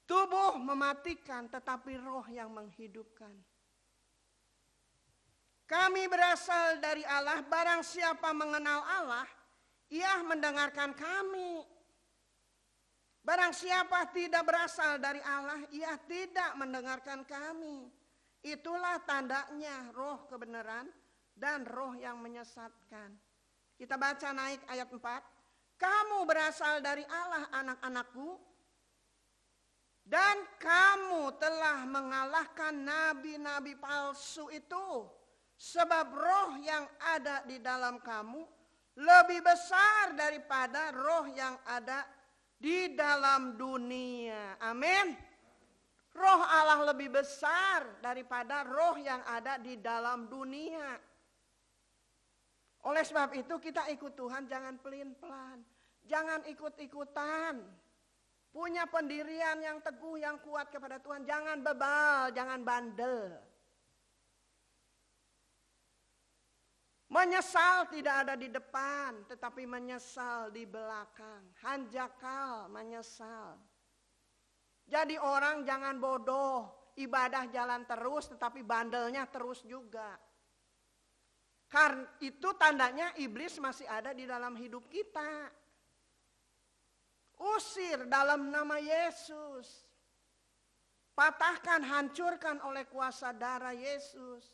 Speaker 1: Tubuh mematikan tetapi roh yang menghidupkan. Kami berasal dari Allah, barang siapa mengenal Allah, ia mendengarkan kami. Barang siapa tidak berasal dari Allah, ia tidak mendengarkan kami. Itulah tandanya roh kebenaran dan roh yang menyesatkan. Kita baca naik ayat 4. Kamu berasal dari Allah anak-anakku, dan kamu telah mengalahkan nabi-nabi palsu itu. Sebab roh yang ada di dalam kamu lebih besar daripada roh yang ada di dalam dunia. Amin. Roh Allah lebih besar daripada roh yang ada di dalam dunia. Oleh sebab itu kita ikut Tuhan jangan pelin-pelan. Jangan ikut-ikutan. Punya pendirian yang teguh, yang kuat kepada Tuhan. Jangan bebal, jangan bandel. Menyesal tidak ada di depan, tetapi menyesal di belakang. Hanjakal, menyesal. Jadi orang jangan bodoh, ibadah jalan terus, tetapi bandelnya terus juga. Karena itu tandanya iblis masih ada di dalam hidup kita. Usir dalam nama Yesus. Patahkan, hancurkan oleh kuasa darah Yesus.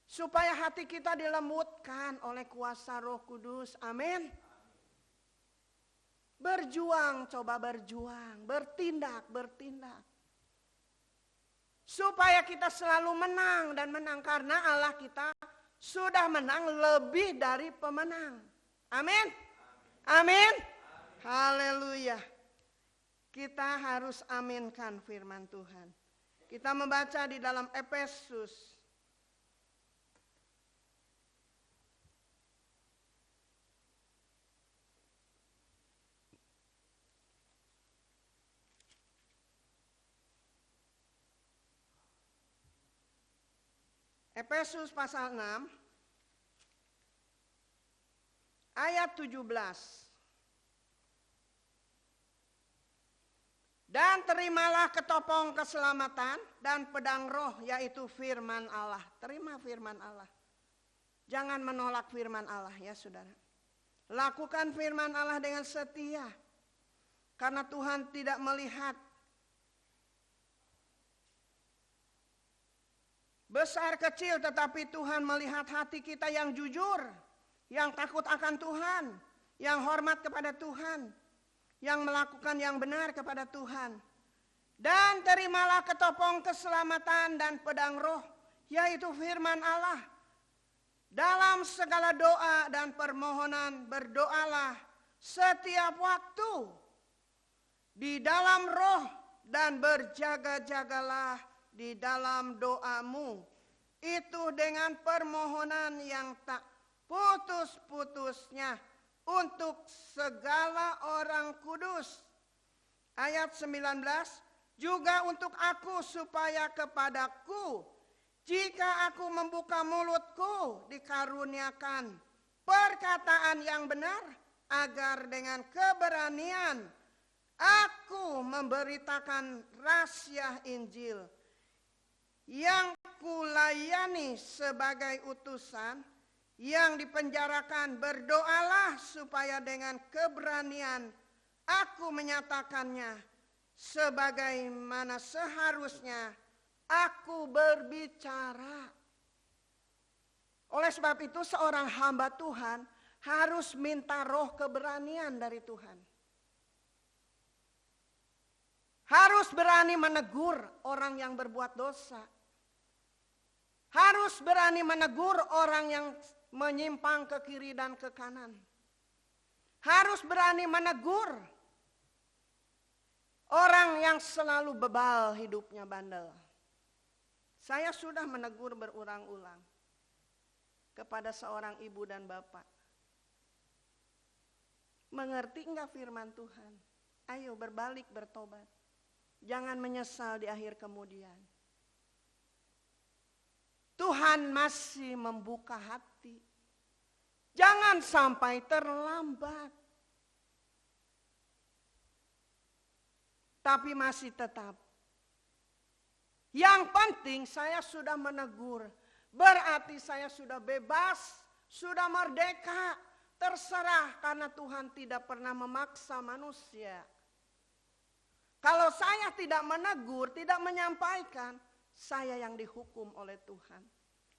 Speaker 1: Supaya hati kita dilembutkan oleh kuasa Roh Kudus. Amin. Berjuang, coba berjuang. Bertindak. Supaya kita selalu menang dan menang. Karena Allah kita sudah menang lebih dari pemenang. Amin. Amin. Haleluya. Kita harus aminkan firman Tuhan. Kita membaca di dalam Efesus. Efesus pasal 6 ayat 17. Dan terimalah ketopong keselamatan dan pedang roh, yaitu firman Allah. Terima firman Allah. Jangan menolak firman Allah ya saudara. Lakukan firman Allah dengan setia. Karena Tuhan tidak melihat besar kecil, tetapi Tuhan melihat hati kita yang jujur. Yang takut akan Tuhan. Yang hormat kepada Tuhan. Yang melakukan yang benar kepada Tuhan. Dan terimalah ketopong keselamatan dan pedang roh, yaitu firman Allah. Dalam segala doa dan permohonan berdoalah setiap waktu di dalam roh dan berjaga-jagalah di dalam doamu. Itu dengan permohonan yang tak putus-putusnya untuk segala orang kudus. Ayat 19, juga untuk aku supaya kepadaku, jika aku membuka mulutku, dikaruniakan perkataan yang benar, agar dengan keberanian aku memberitakan rahasia Injil yang kulayani sebagai utusan yang dipenjarakan. Berdoalah supaya dengan keberanian aku menyatakannya sebagaimana seharusnya aku berbicara. Oleh sebab itu seorang hamba Tuhan harus minta roh keberanian dari Tuhan. Harus berani menegur orang yang berbuat dosa. Harus berani menegur orang yang menyimpang ke kiri dan ke kanan. Harus berani menegur orang yang selalu bebal hidupnya, bandel. Saya sudah menegur berulang-ulang kepada seorang ibu dan bapak. Mengerti enggak firman Tuhan? Ayo berbalik, bertobat. Jangan menyesal di akhir kemudian. Tuhan masih membuka hati. Jangan sampai terlambat. Tapi masih tetap. Yang penting saya sudah menegur. Berarti saya sudah bebas, sudah merdeka. Terserah karena Tuhan tidak pernah memaksa manusia. Kalau saya tidak menegur, tidak menyampaikan, saya yang dihukum oleh Tuhan.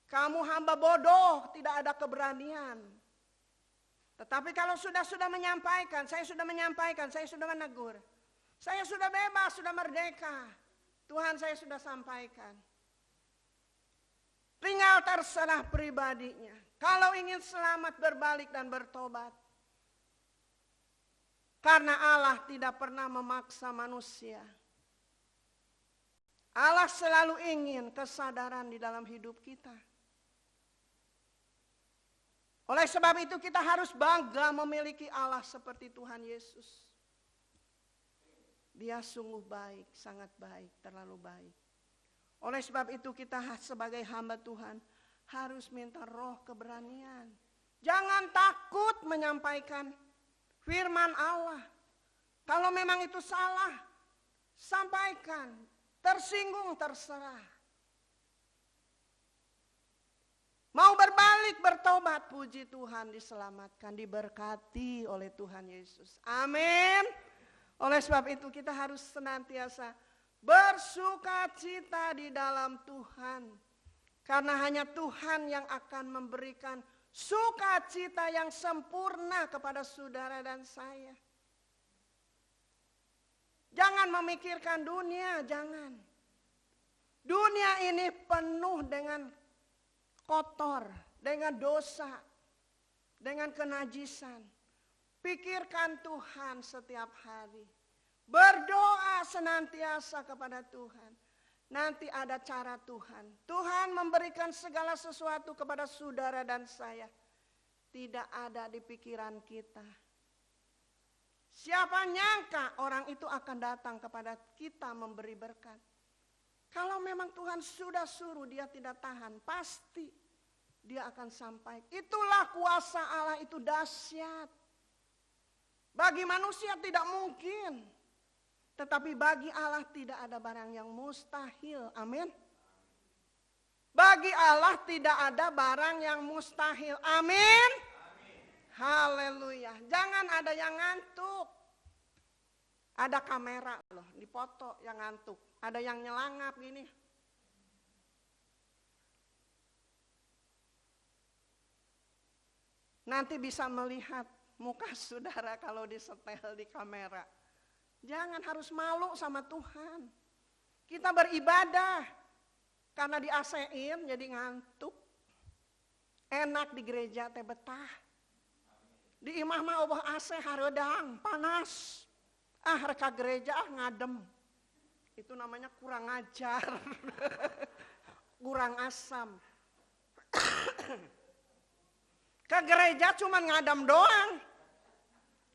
Speaker 1: Kamu hamba bodoh, tidak ada keberanian. Tetapi kalau sudah menyampaikan, saya sudah menyampaikan, saya sudah menegur. Saya sudah bebas, sudah merdeka. Tuhan saya sudah sampaikan. Tinggal terserah pribadinya. Kalau ingin selamat, berbalik dan bertobat. Karena Allah tidak pernah memaksa manusia. Allah selalu ingin kesadaran di dalam hidup kita. Oleh sebab itu kita harus bangga memiliki Allah seperti Tuhan Yesus. Dia sungguh baik, sangat baik, terlalu baik. Oleh sebab itu kita sebagai hamba Tuhan harus minta roh keberanian. Jangan takut menyampaikan firman Allah. Kalau memang itu salah, sampaikan. Tersinggung, terserah. Mau berbalik, bertobat, puji Tuhan, diselamatkan, diberkati oleh Tuhan Yesus. Amin. Oleh sebab itu kita harus senantiasa bersukacita di dalam Tuhan. Karena hanya Tuhan yang akan memberikan sukacita yang sempurna kepada saudara dan saya. Jangan memikirkan dunia, jangan. Dunia ini penuh dengan kotor, dengan dosa, dengan kenajisan. Pikirkan Tuhan setiap hari. Berdoa senantiasa kepada Tuhan. Nanti ada cara Tuhan. Tuhan memberikan segala sesuatu kepada saudara dan saya. Tidak ada di pikiran kita. Siapa nyangka orang itu akan datang kepada kita memberi berkat. Kalau memang Tuhan sudah suruh, dia tidak tahan. Pasti dia akan sampai. Itulah kuasa Allah, itu dahsyat. Bagi manusia tidak mungkin. Tetapi bagi Allah tidak ada barang yang mustahil. Amin. Bagi Allah tidak ada barang yang mustahil. Amin. Haleluya. Jangan ada yang ngantuk. Ada kamera loh, dipoto yang ngantuk. Ada yang nyelangap gini. Nanti bisa melihat muka saudara kalau disetel di kamera. Jangan harus malu sama Tuhan. Kita beribadah karena di-AC-in jadi ngantuk. Enak di gereja teh betah. Di imah mah obah AC hareudang, panas. Reka gereja ngadem. Itu namanya kurang ajar. Kurang asam. Ke gereja cuma ngadam doang.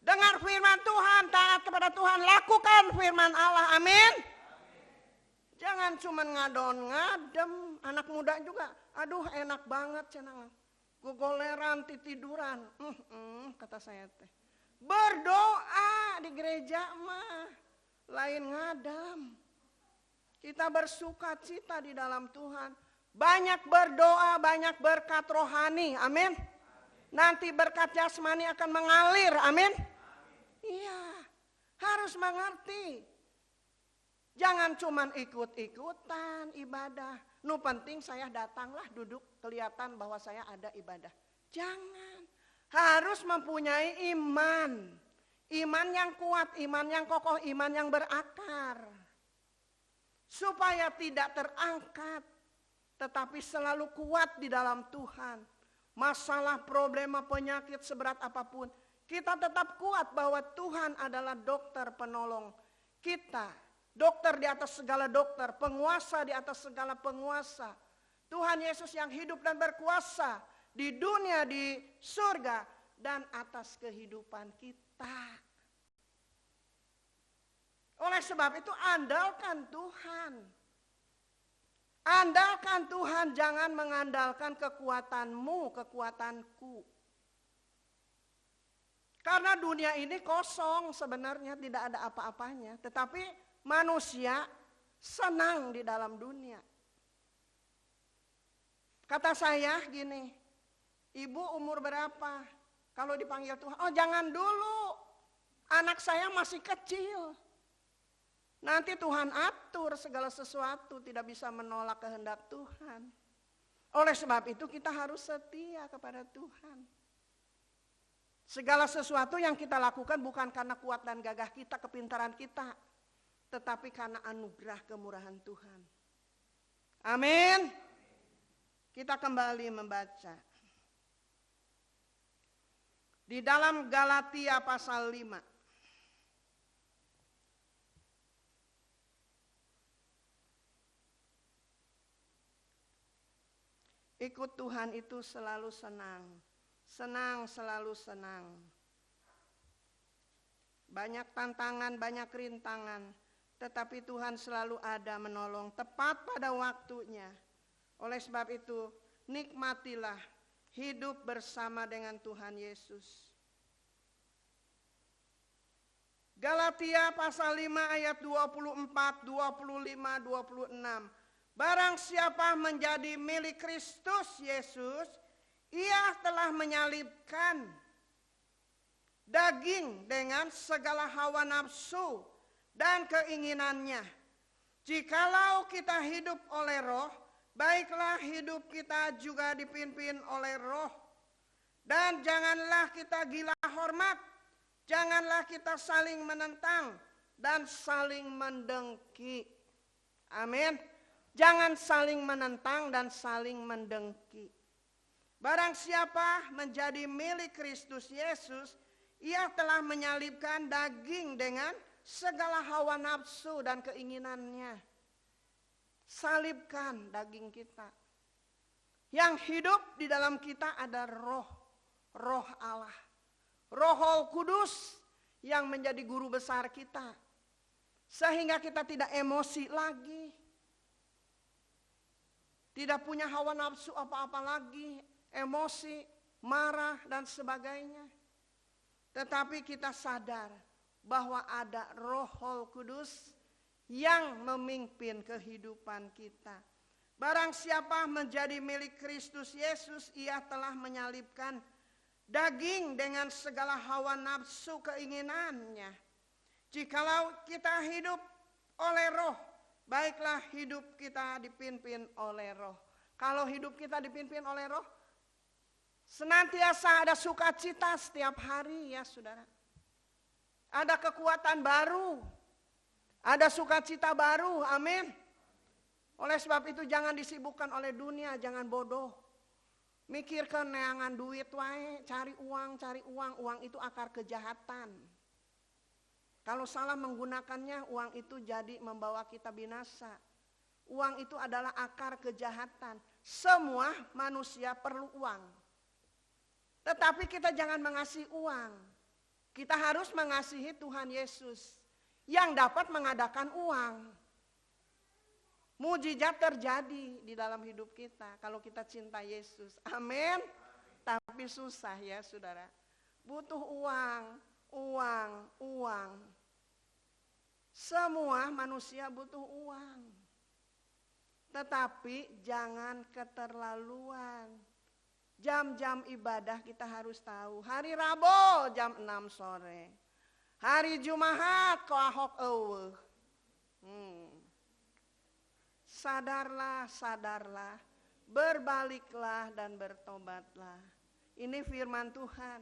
Speaker 1: Dengar firman Tuhan, taat kepada Tuhan, lakukan firman Allah. Amin. Jangan cuma ngadon-ngadem. Anak muda juga, aduh enak banget cenah. Gogoleran, tiduran. Kata saya teh. Berdoa di gereja mah lain ngadam. Kita bersuka cita di dalam Tuhan. Banyak berdoa, banyak berkat rohani. Amin. Nanti berkat jasmani akan mengalir. Amin. Iya, harus mengerti. Jangan cuman ikut-ikutan ibadah. Nu penting saya datanglah duduk kelihatan bahwa saya ada ibadah. Jangan. Harus mempunyai iman. Iman yang kuat, iman yang kokoh, iman yang berakar. Supaya tidak terangkat. Tetapi selalu kuat di dalam Tuhan. Masalah, problema, penyakit seberat apapun. Kita tetap kuat bahwa Tuhan adalah dokter penolong kita. Dokter di atas segala dokter, penguasa di atas segala penguasa. Tuhan Yesus yang hidup dan berkuasa di dunia, di surga, dan atas kehidupan kita. Oleh sebab itu andalkan Tuhan. Andalkan Tuhan, jangan mengandalkan kekuatanmu, kekuatanku. Karena dunia ini kosong sebenarnya, tidak ada apa-apanya. Tetapi manusia senang di dalam dunia. Kata saya gini, ibu umur berapa? Kalau dipanggil Tuhan, oh jangan dulu, anak saya masih kecil. Nanti Tuhan atur segala sesuatu, tidak bisa menolak kehendak Tuhan. Oleh sebab itu kita harus setia kepada Tuhan. Segala sesuatu yang kita lakukan bukan karena kuat dan gagah kita, kepintaran kita, tetapi karena anugerah kemurahan Tuhan. Amin. Kita kembali membaca. Di dalam Galatia pasal 5. Ikut Tuhan itu selalu senang. Senang, selalu senang. Banyak tantangan, banyak rintangan. Tetapi Tuhan selalu ada menolong tepat pada waktunya. Oleh sebab itu, nikmatilah hidup bersama dengan Tuhan Yesus. Galatia pasal 5 ayat 24, 25, 26. Barang siapa menjadi milik Kristus Yesus, ia telah menyalibkan daging dengan segala hawa nafsu dan keinginannya. Jikalau kita hidup oleh Roh, baiklah hidup kita juga dipimpin oleh Roh. Dan janganlah kita gila hormat, janganlah kita saling menentang dan saling mendengki. Amin. Jangan saling menentang dan saling mendengki. Barang siapa menjadi milik Kristus Yesus, ia telah menyalibkan daging dengan segala hawa nafsu dan keinginannya. Salibkan daging kita. Yang hidup di dalam kita ada roh, roh Allah. Roh Kudus yang menjadi guru besar kita. Sehingga kita tidak emosi lagi. Tidak punya hawa nafsu apa-apa lagi, emosi, marah dan sebagainya. Tetapi kita sadar bahwa ada Roh Kudus yang memimpin kehidupan kita. Barang siapa menjadi milik Kristus Yesus, ia telah menyalibkan daging dengan segala hawa nafsu keinginannya. Jikalau kita hidup oleh Roh, baiklah hidup kita dipimpin oleh Roh. Kalau hidup kita dipimpin oleh Roh, senantiasa ada sukacita setiap hari ya saudara. Ada kekuatan baru, ada sukacita baru, amin. Oleh sebab itu jangan disibukkan oleh dunia, jangan bodoh. Mikirkan neangan duit wae, cari uang, uang itu akar kejahatan. Kalau salah menggunakannya, uang itu jadi membawa kita binasa. Uang itu adalah akar kejahatan. Semua manusia perlu uang. Tetapi kita jangan mengasihi uang. Kita harus mengasihi Tuhan Yesus yang dapat mengadakan uang. Mujizat terjadi di dalam hidup kita kalau kita cinta Yesus. Amin. Tapi susah ya saudara. Butuh uang. Semua manusia butuh uang. Tetapi jangan keterlaluan. Jam-jam ibadah kita harus tahu. Hari Rabu jam 6 sore. Hari Jumaat kohok eueuh. Sadarlah, berbaliklah dan bertobatlah. Ini firman Tuhan.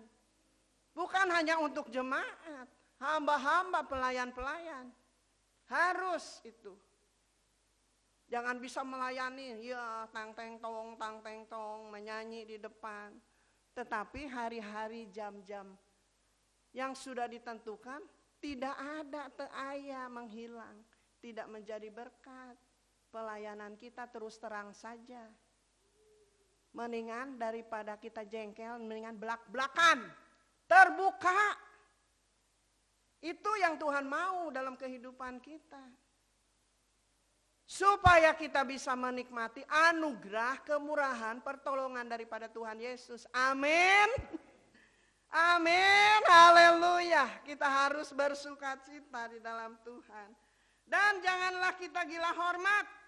Speaker 1: Bukan hanya untuk jemaat, hamba-hamba, pelayan-pelayan. Harus itu. Jangan bisa melayani, ya tang teng tong, menyanyi di depan. Tetapi hari-hari jam-jam yang sudah ditentukan, tidak ada teaya menghilang, tidak menjadi berkat. Pelayanan kita terus terang saja. Mendingan daripada kita jengkel, mendingan belak-belakan. Terbuka. Itu yang Tuhan mau dalam kehidupan kita. Supaya kita bisa menikmati anugerah, kemurahan, pertolongan daripada Tuhan Yesus. Amin. Amin. Haleluya. Kita harus bersukacita di dalam Tuhan. Dan janganlah kita gila hormat.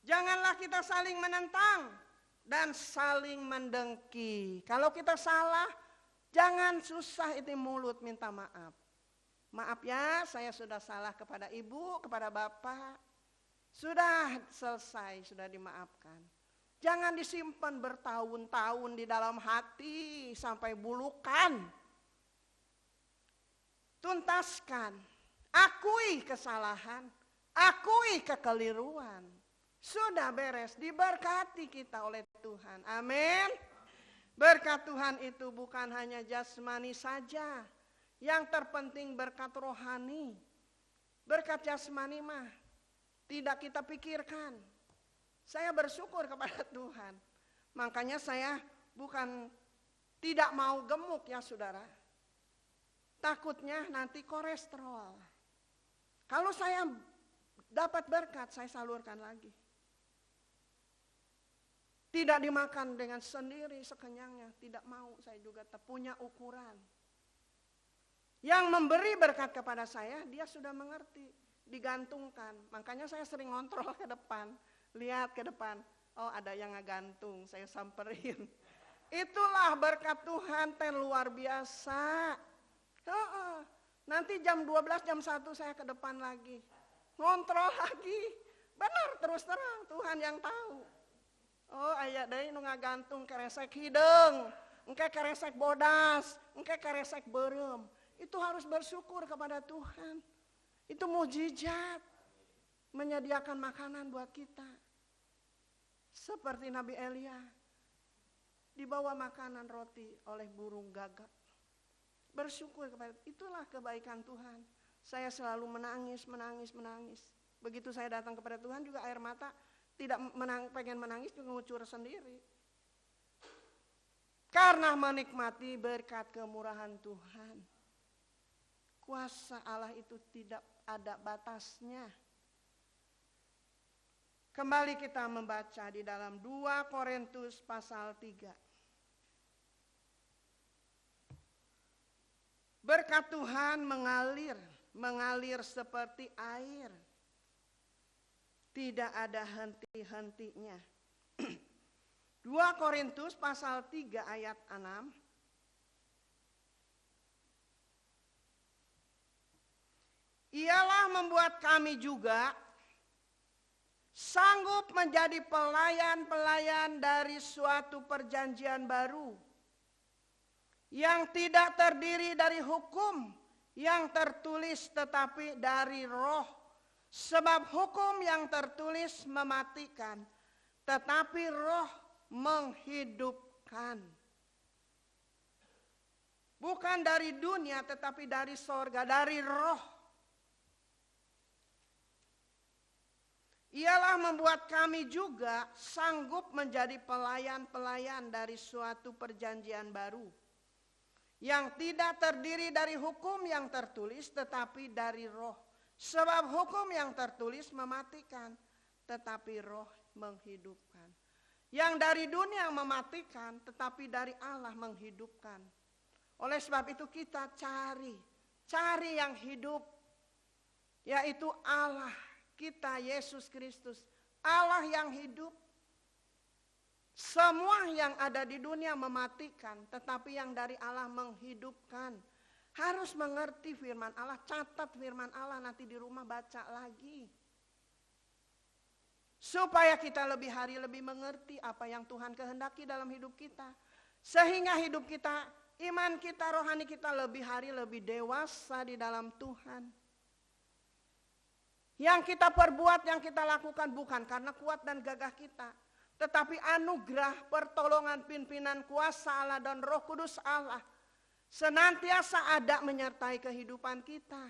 Speaker 1: Janganlah kita saling menentang dan saling mendengki. Kalau kita salah, jangan susah itu mulut minta maaf. Maaf ya, saya sudah salah kepada ibu, kepada bapak. Sudah selesai, sudah dimaafkan. Jangan disimpan bertahun-tahun di dalam hati sampai bulukan. Tuntaskan, akui kesalahan, akui kekeliruan. Sudah beres, diberkati kita oleh Tuhan. Amin. Berkat Tuhan itu bukan hanya jasmani saja. Yang terpenting berkat rohani. Berkat jasmani mah tidak kita pikirkan. Saya bersyukur kepada Tuhan. Makanya saya bukan tidak mau gemuk ya saudara. Takutnya nanti kolesterol. Kalau saya dapat berkat, saya salurkan lagi. Tidak dimakan dengan sendiri sekenyangnya. Tidak mau, saya juga punya ukuran. Yang memberi berkat kepada saya, dia sudah mengerti. Digantungkan. Makanya saya sering ngontrol ke depan. Lihat ke depan. Oh ada yang ngegantung, saya samperin. Itulah berkat Tuhan luar biasa. Nanti jam 12, jam 1 saya ke depan lagi. Ngontrol lagi. Benar terus terang, Tuhan yang tahu. Oh aya deui nu ngagantung keresek hideung, engke keresek bodas, engke keresek beureum. Itu harus bersyukur kepada Tuhan. Itu mujizat. Menyediakan makanan buat kita. Seperti Nabi Elia. Dibawa makanan roti oleh burung gagak. Bersyukur kepada itulah kebaikan Tuhan. Saya selalu menangis. Begitu saya datang kepada Tuhan juga air mata tidak pengen menangis mengucur sendiri. Karena menikmati berkat kemurahan Tuhan. Kuasa Allah itu tidak ada batasnya. Kembali kita membaca di dalam 2 Korintus pasal 3. Berkat Tuhan mengalir seperti air. Tidak ada henti-hentinya. 2 Korintus pasal 3 ayat 6. Ialah membuat kami juga sanggup menjadi pelayan-pelayan dari suatu perjanjian baru. Yang tidak terdiri dari hukum yang tertulis tetapi dari roh. Sebab hukum yang tertulis mematikan, tetapi roh menghidupkan. bukan dari dunia tetapi dari sorga, dari roh. Ialah membuat kami juga sanggup menjadi pelayan-pelayan dari suatu perjanjian baru, yang tidak terdiri dari hukum yang tertulis tetapi dari roh. Sebab hukum yang tertulis mematikan, tetapi roh menghidupkan. Yang dari dunia mematikan, tetapi dari Allah menghidupkan. Oleh sebab itu kita cari yang hidup, yaitu Allah kita, Yesus Kristus, Allah yang hidup. Semua yang ada di dunia mematikan, tetapi yang dari Allah menghidupkan. Harus mengerti firman Allah, catat firman Allah, nanti di rumah baca lagi. Supaya kita lebih mengerti apa yang Tuhan kehendaki dalam hidup kita. Sehingga hidup kita, iman kita, rohani kita lebih dewasa di dalam Tuhan. Yang kita perbuat, yang kita lakukan bukan karena kuat dan gagah kita, tetapi anugerah, pertolongan, pimpinan, kuasa Allah dan Roh Kudus Allah senantiasa ada menyertai kehidupan kita.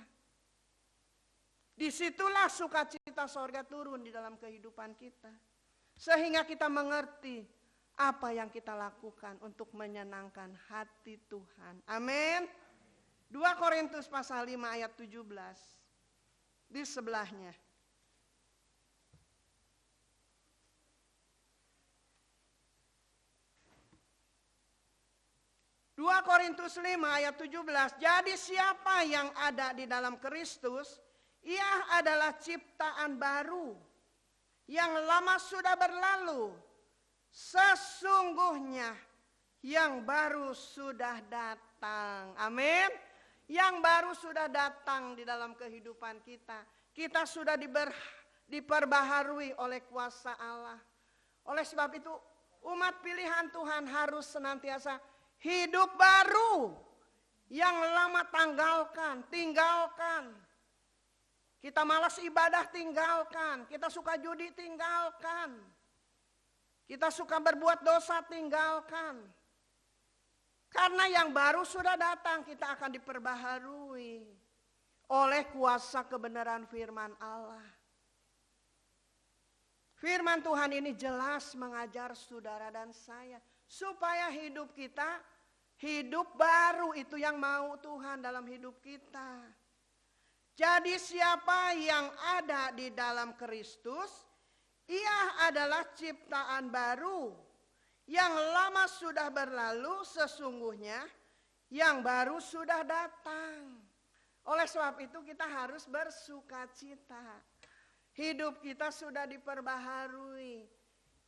Speaker 1: Disitulah sukacita sorga turun di dalam kehidupan kita. Sehingga kita mengerti apa yang kita lakukan untuk menyenangkan hati Tuhan. Amin. 2 Korintus pasal 5 ayat 17. Di sebelahnya. 2 Korintus 5 ayat 17. Jadi siapa yang ada di dalam Kristus, ia adalah ciptaan baru. Yang lama sudah berlalu. Sesungguhnya yang baru sudah datang. Amin. Yang baru sudah datang di dalam kehidupan kita. Kita sudah diperbaharui oleh kuasa Allah. Oleh sebab itu umat pilihan Tuhan harus senantiasa hidup baru. Yang lama tinggalkan. Kita malas ibadah, tinggalkan. Kita suka judi, tinggalkan. Kita suka berbuat dosa, tinggalkan. Karena yang baru sudah datang, kita akan diperbaharui oleh kuasa kebenaran firman Allah. Firman Tuhan ini jelas mengajar saudara dan saya, supaya hidup kita, hidup baru itu yang mau Tuhan dalam hidup kita. Jadi siapa yang ada di dalam Kristus, ia adalah ciptaan baru. Yang lama sudah berlalu, sesungguhnya yang baru sudah datang. Oleh sebab itu kita harus bersukacita. Hidup kita sudah diperbaharui.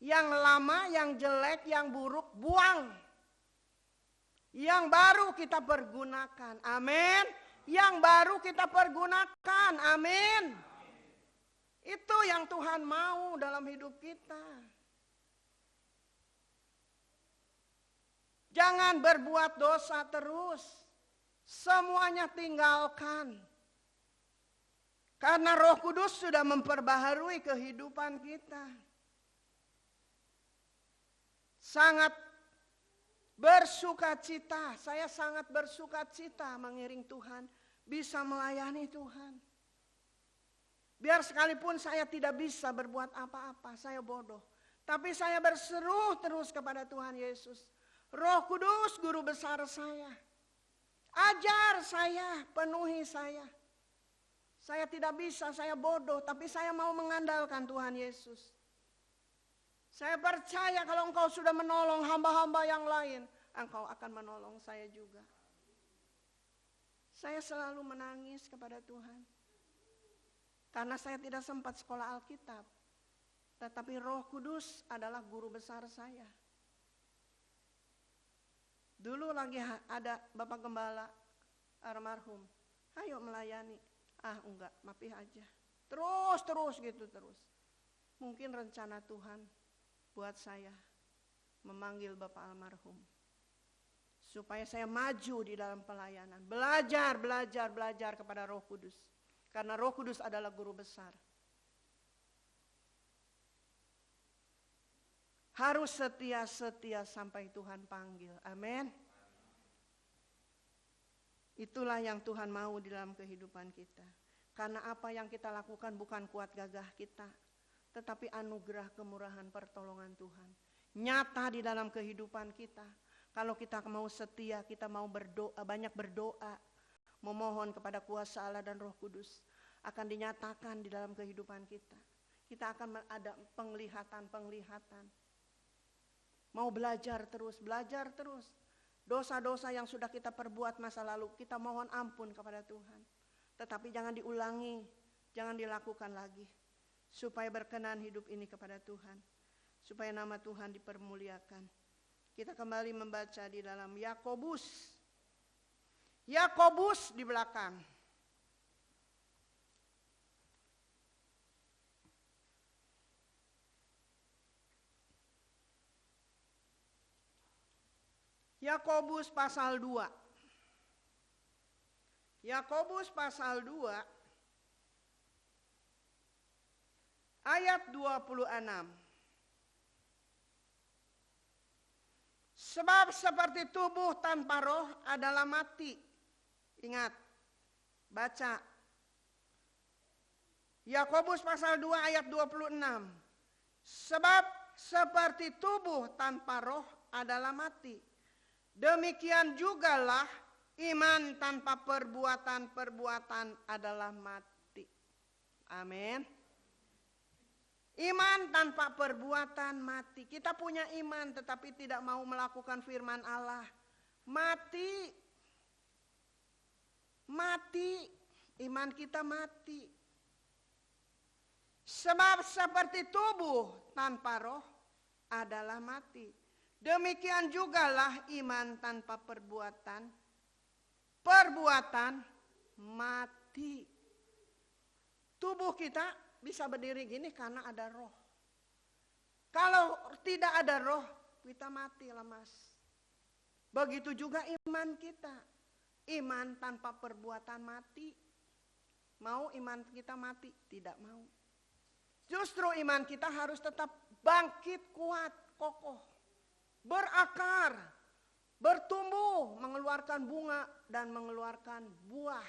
Speaker 1: Yang lama, yang jelek, yang buruk, buang. Yang baru kita pergunakan. Amin. Yang baru kita pergunakan. Amin. Itu yang Tuhan mau dalam hidup kita. Jangan berbuat dosa terus. Semuanya tinggalkan. Karena Roh Kudus sudah memperbaharui kehidupan kita. Sangat bersukacita. Saya sangat bersukacita mengiring Tuhan. Bisa melayani Tuhan. Biar sekalipun saya tidak bisa berbuat apa-apa. Saya bodoh. Tapi saya berseru terus kepada Tuhan Yesus. Roh Kudus, guru besar saya. Ajar saya, penuhi saya. Saya tidak bisa, saya bodoh. Tapi saya mau mengandalkan Tuhan Yesus. Saya percaya kalau engkau sudah menolong hamba-hamba yang lain, engkau akan menolong saya juga. Saya selalu menangis kepada Tuhan. Karena saya tidak sempat sekolah Alkitab. Tetapi Roh Kudus adalah guru besar saya. Dulu lagi ada Bapak Gembala almarhum. Ayo melayani. Ah enggak, mapi aja. Terus gitu terus. Mungkin rencana Tuhan buat saya memanggil Bapak almarhum. Supaya saya maju di dalam pelayanan. Belajar kepada Roh Kudus. Karena Roh Kudus adalah guru besar. Harus setia sampai Tuhan panggil. Amin. Itulah yang Tuhan mau di dalam kehidupan kita. Karena apa yang kita lakukan bukan kuat gagah kita, tetapi anugerah kemurahan pertolongan Tuhan. Nyata di dalam kehidupan kita. Kalau kita mau setia, kita mau berdoa, banyak berdoa, memohon kepada kuasa Allah dan Roh Kudus, akan dinyatakan di dalam kehidupan kita. Kita akan ada penglihatan. Mau belajar terus. Dosa-dosa yang sudah kita perbuat masa lalu, kita mohon ampun kepada Tuhan. Tetapi jangan diulangi, jangan dilakukan lagi. Supaya berkenan hidup ini kepada Tuhan. Supaya nama Tuhan dipermuliakan. Kita kembali membaca di dalam Yakobus. Yakobus di belakang. Yakobus pasal 2. Yakobus pasal 2 ayat 26. Sebab seperti tubuh tanpa roh adalah mati. Ingat, baca. Yakobus pasal 2 ayat 26. Sebab seperti tubuh tanpa roh adalah mati. Demikian jugalah iman tanpa perbuatan adalah mati. Amin. Iman tanpa perbuatan mati. Kita punya iman tetapi tidak mau melakukan firman Allah. Mati. Iman kita mati. Sebab seperti tubuh tanpa roh adalah mati. Demikian jugalah iman tanpa perbuatan mati. Tubuh kita bisa berdiri gini karena ada roh. Kalau tidak ada roh, kita mati lemas. Begitu juga iman kita. Iman tanpa perbuatan mati. Mau iman kita mati? Tidak mau. Justru iman kita harus tetap bangkit, kuat, kokoh. Berakar, bertumbuh, mengeluarkan bunga dan mengeluarkan buah.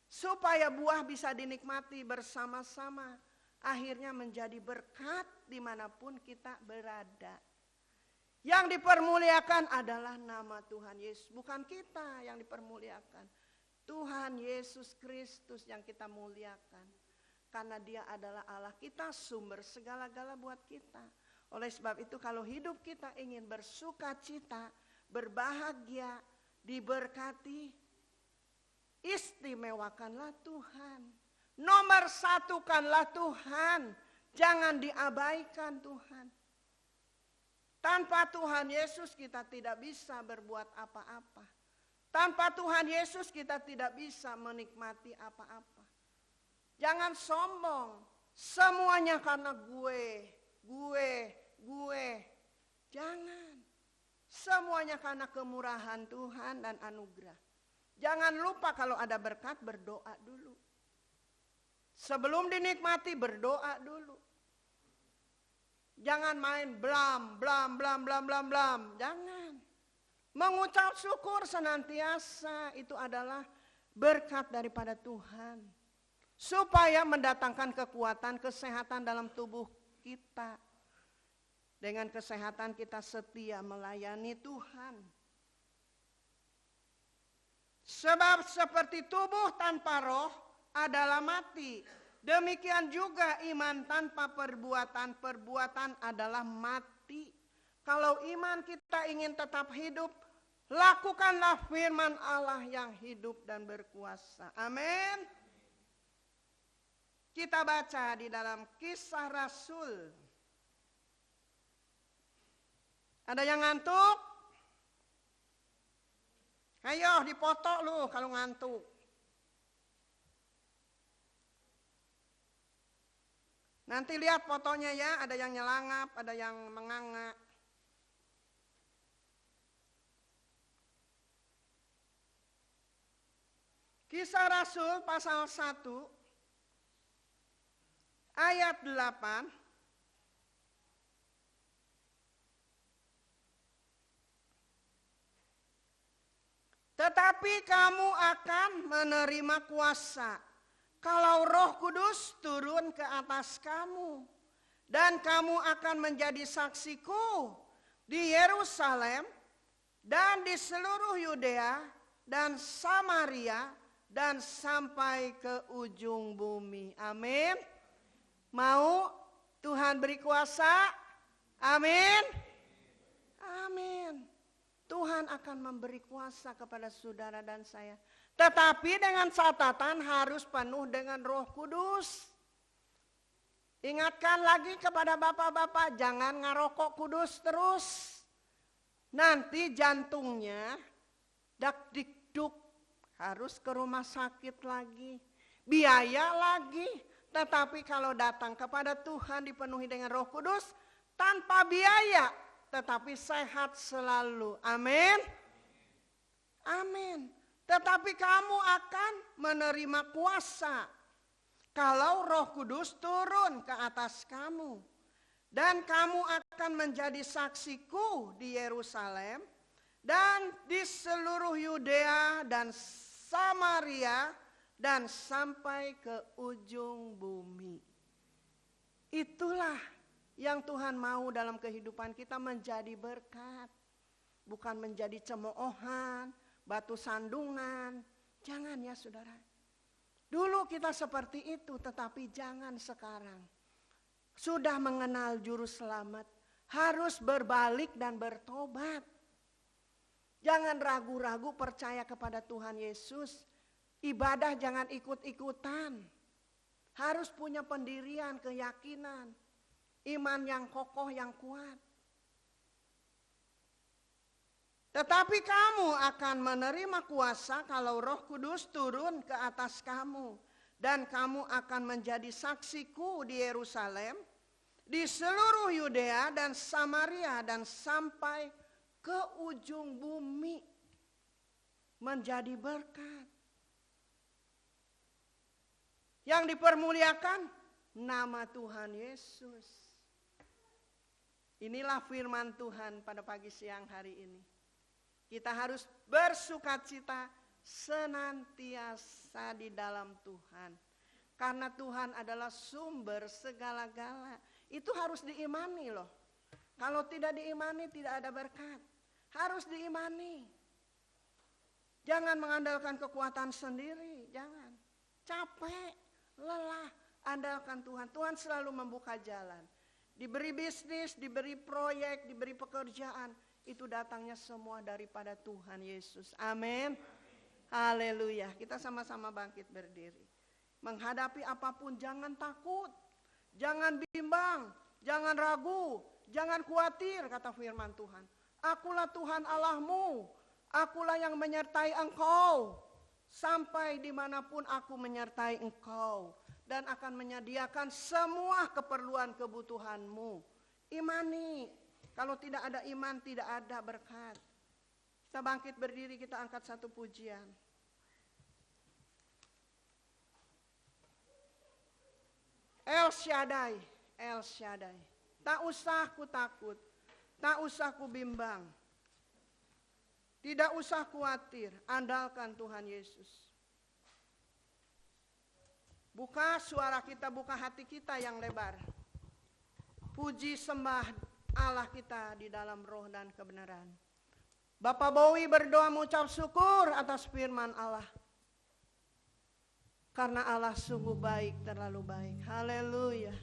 Speaker 1: Supaya buah bisa dinikmati bersama-sama. Akhirnya menjadi berkat dimanapun kita berada. Yang dipermuliakan adalah nama Tuhan Yesus. Bukan kita yang dipermuliakan. Tuhan Yesus Kristus yang kita muliakan. Karena dia adalah Allah kita, sumber segala-gala buat kita. Oleh sebab itu kalau hidup kita ingin bersuka cita, berbahagia, diberkati, istimewakanlah Tuhan. Nomor satukanlah Tuhan. Jangan diabaikan Tuhan. Tanpa Tuhan Yesus kita tidak bisa berbuat apa-apa. Tanpa Tuhan Yesus kita tidak bisa menikmati apa-apa. Jangan sombong. Semuanya karena gue. Jangan. Semuanya karena kemurahan Tuhan dan anugerah. Jangan lupa kalau ada berkat berdoa dulu. Sebelum dinikmati berdoa dulu. Jangan main blam. Jangan. Mengucap syukur senantiasa itu adalah berkat daripada Tuhan. Supaya mendatangkan kekuatan, kesehatan dalam tubuh kita. Dengan kesehatan kita setia melayani Tuhan. Sebab seperti tubuh tanpa roh adalah mati. Demikian juga iman tanpa perbuatan adalah mati. Kalau iman kita ingin tetap hidup, lakukanlah firman Allah yang hidup dan berkuasa. Amin. Kita baca di dalam Kisah Rasul. Ada yang ngantuk? Ayo dipoto lu kalau ngantuk. Nanti lihat fotonya ya, ada yang nyelangap, ada yang menganga. Kisah Rasul pasal 1 ayat 8. Tetapi kamu akan menerima kuasa kalau Roh Kudus turun ke atas kamu. Dan kamu akan menjadi saksiku di Yerusalem dan di seluruh Yudea dan Samaria dan sampai ke ujung bumi. Amin. Mau Tuhan beri kuasa? Amin. Amin. Tuhan akan memberi kuasa kepada saudara dan saya. Tetapi dengan catatan harus penuh dengan Roh Kudus. Ingatkan lagi kepada bapak-bapak, jangan ngerokok kudus terus. Nanti jantungnya dak dikduk, harus ke rumah sakit lagi. Biaya lagi. Tetapi kalau datang kepada Tuhan dipenuhi dengan Roh Kudus, tanpa biaya, tetapi sehat selalu. Amin. Amin. Tetapi kamu akan menerima kuasa kalau Roh Kudus turun ke atas kamu. Dan kamu akan menjadi saksiku di Yerusalem dan di seluruh Yudea dan Samaria dan sampai ke ujung bumi. Itulah yang Tuhan mau dalam kehidupan kita, menjadi berkat. Bukan menjadi cemoohan, batu sandungan. Jangan ya saudara. Dulu kita seperti itu, tetapi jangan sekarang. Sudah mengenal juru selamat, harus berbalik dan bertobat. Jangan ragu-ragu percaya kepada Tuhan Yesus. Ibadah jangan ikut-ikutan. Harus punya pendirian, keyakinan. Iman yang kokoh, yang kuat. Tetapi kamu akan menerima kuasa kalau Roh Kudus turun ke atas kamu. Dan kamu akan menjadi saksiku di Yerusalem, di seluruh Yudea dan Samaria dan sampai ke ujung bumi. Menjadi berkat. Yang dipermuliakan nama Tuhan Yesus. Inilah firman Tuhan pada pagi siang hari ini. Kita harus bersukacita senantiasa di dalam Tuhan. Karena Tuhan adalah sumber segala-gala. Itu harus diimani loh. Kalau tidak diimani tidak ada berkat. Harus diimani. Jangan mengandalkan kekuatan sendiri. Jangan. Capek, lelah, andalkan Tuhan. Tuhan selalu membuka jalan. Diberi bisnis, diberi proyek, diberi pekerjaan. Itu datangnya semua daripada Tuhan Yesus. Amin. Haleluya. Kita sama-sama bangkit berdiri. Menghadapi apapun jangan takut. Jangan bimbang. Jangan ragu. Jangan khawatir, kata firman Tuhan. Akulah Tuhan Allahmu. Akulah yang menyertai engkau. Sampai dimanapun aku menyertai engkau. Dan akan menyediakan semua keperluan kebutuhanmu. Imani. Kalau tidak ada iman, tidak ada berkat. Kita bangkit berdiri, kita angkat satu pujian. El Shaddai, El Shaddai. Tak usah ku takut, tak usah ku bimbang. Tidak usah khawatir, andalkan Tuhan Yesus. Buka suara kita, buka hati kita yang lebar. Puji sembah Allah kita di dalam roh dan kebenaran. Bapak Bowie berdoa mengucap syukur atas firman Allah. Karena Allah sungguh baik, terlalu baik. Haleluya.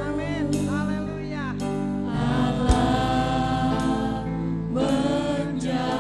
Speaker 1: Amin. Haleluya.
Speaker 3: Allah menjagaku.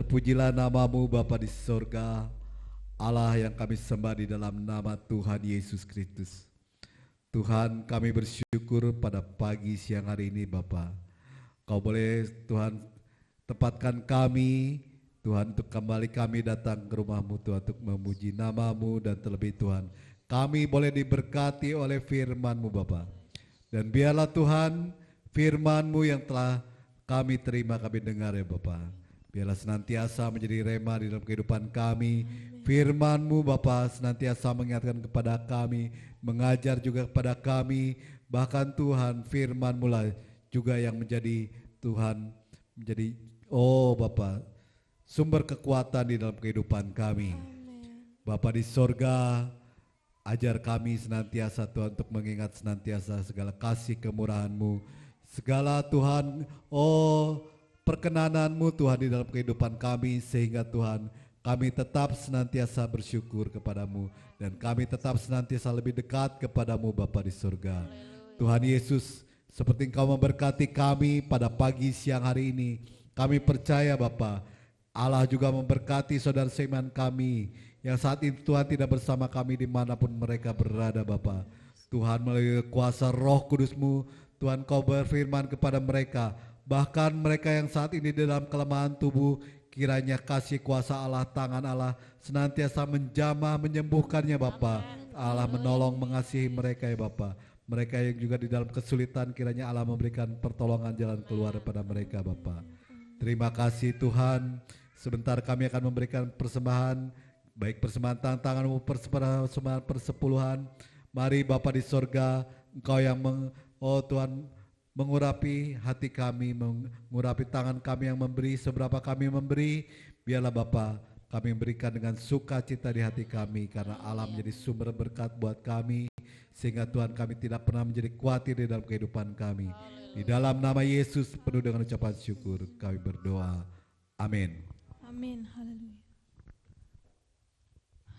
Speaker 4: Terpujilah namamu Bapa di sorga, Allah yang kami sembah di dalam nama Tuhan Yesus Kristus. Tuhan, kami bersyukur pada pagi siang hari ini Bapa. Kau boleh Tuhan tempatkan kami Tuhan untuk kembali kami datang ke rumah-Mu Tuhan untuk memuji nama-Mu, dan terlebih Tuhan kami boleh diberkati oleh firman-Mu Bapa. Dan biarlah Tuhan firman-Mu yang telah kami terima, kami dengar ya Bapa, biarlah senantiasa menjadi rema di dalam kehidupan kami. Firman-Mu Bapa senantiasa mengingatkan kepada kami, mengajar juga kepada kami. Bahkan Tuhan firman-Mu lah juga yang menjadi Tuhan, menjadi Bapa sumber kekuatan di dalam kehidupan kami. Bapa di sorga, ajar kami senantiasa Tuhan untuk mengingat senantiasa segala kasih kemurahan-Mu, segala Tuhan perkenanan-Mu Tuhan di dalam kehidupan kami, sehingga Tuhan kami tetap senantiasa bersyukur kepadamu, dan kami tetap senantiasa lebih dekat kepadamu Bapa di surga. Tuhan Yesus, seperti Engkau memberkati kami pada pagi siang hari ini, kami percaya Bapa, Allah juga memberkati saudara seiman kami yang saat ini Tuhan tidak bersama kami dimanapun mereka berada Bapa. Tuhan, melalui kuasa Roh Kudus-Mu Tuhan, Kau berfirman kepada mereka, bahkan mereka yang saat ini dalam kelemahan tubuh, kiranya kasih kuasa Allah, tangan Allah senantiasa menjamah menyembuhkannya Bapa. Allah menolong mengasihi mereka ya Bapa. Mereka yang juga di dalam kesulitan, kiranya Allah memberikan pertolongan jalan keluar kepada mereka Bapa. Terima kasih Tuhan. Sebentar kami akan memberikan persembahan, baik persembahan tangan-tangan-Mu, persembahan persepuluhan. Mari Bapa di sorga, Engkau yang Tuhan mengurapi hati kami, mengurapi tangan kami yang memberi. Seberapa kami memberi, biarlah Bapa kami memberikan dengan sukacita di hati kami, karena Allah menjadi sumber berkat buat kami, sehingga Tuhan kami tidak pernah menjadi khawatir di dalam kehidupan kami. Di dalam nama Yesus penuh dengan ucapan syukur kami berdoa. Amin.
Speaker 2: Amin. Haleluya.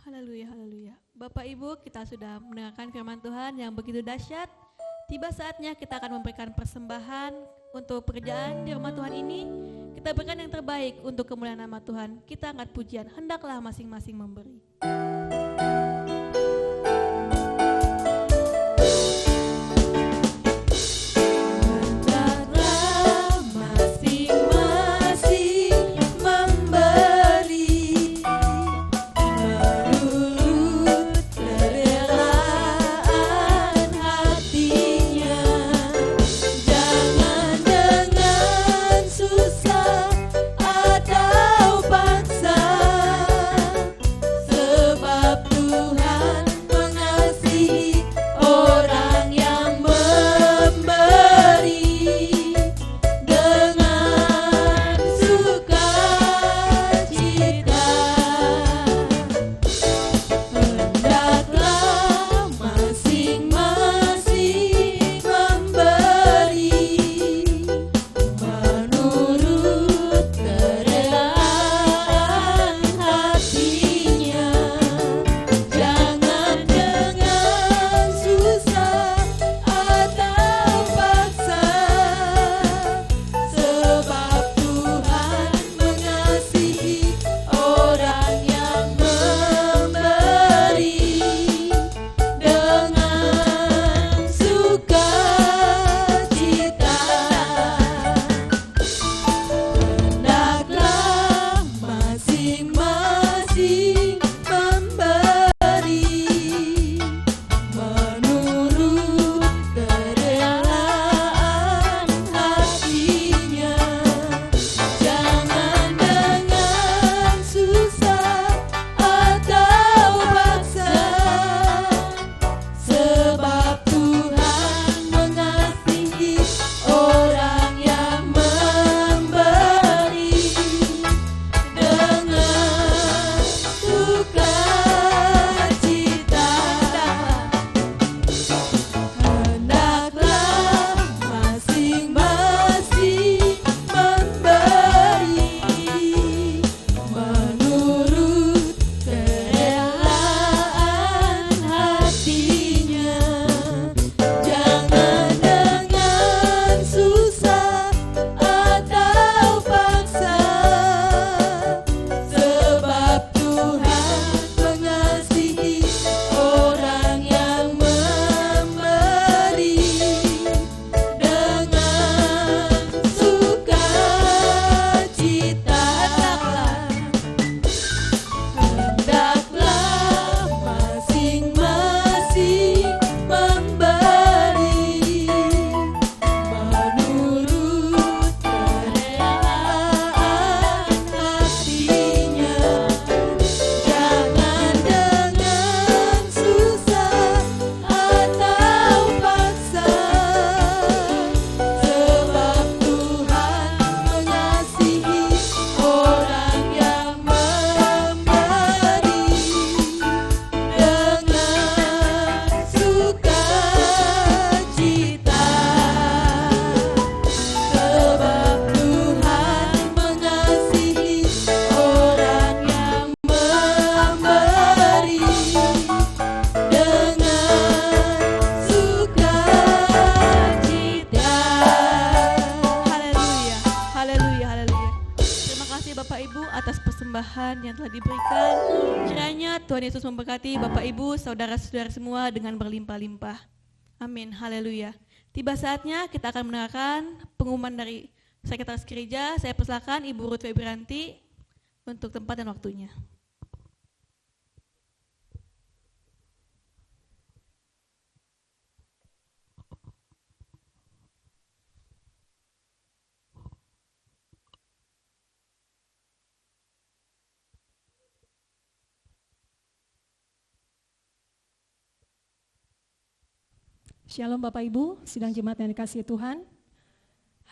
Speaker 2: Haleluya, haleluya. Bapak Ibu, kita sudah mendengarkan firman Tuhan yang begitu dahsyat. Tiba saatnya kita akan memberikan persembahan untuk pekerjaan di rumah Tuhan ini. Kita berikan yang terbaik untuk kemuliaan nama Tuhan. Kita angkat pujian, hendaklah masing-masing memberi.
Speaker 3: Susah atau paksa, sebab
Speaker 2: tambahan yang telah diberikan. Kiranya Tuhan Yesus memberkati Bapak Ibu, saudara-saudara semua dengan berlimpah-limpah. Amin, haleluya. Tiba saatnya kita akan mendengarkan pengumuman dari Sekretaris Gereja. Saya persilakan Ibu Ruth Febrianti untuk tempat dan waktunya.
Speaker 5: Shalom Bapak Ibu, sidang jemaat yang dikasihi Tuhan.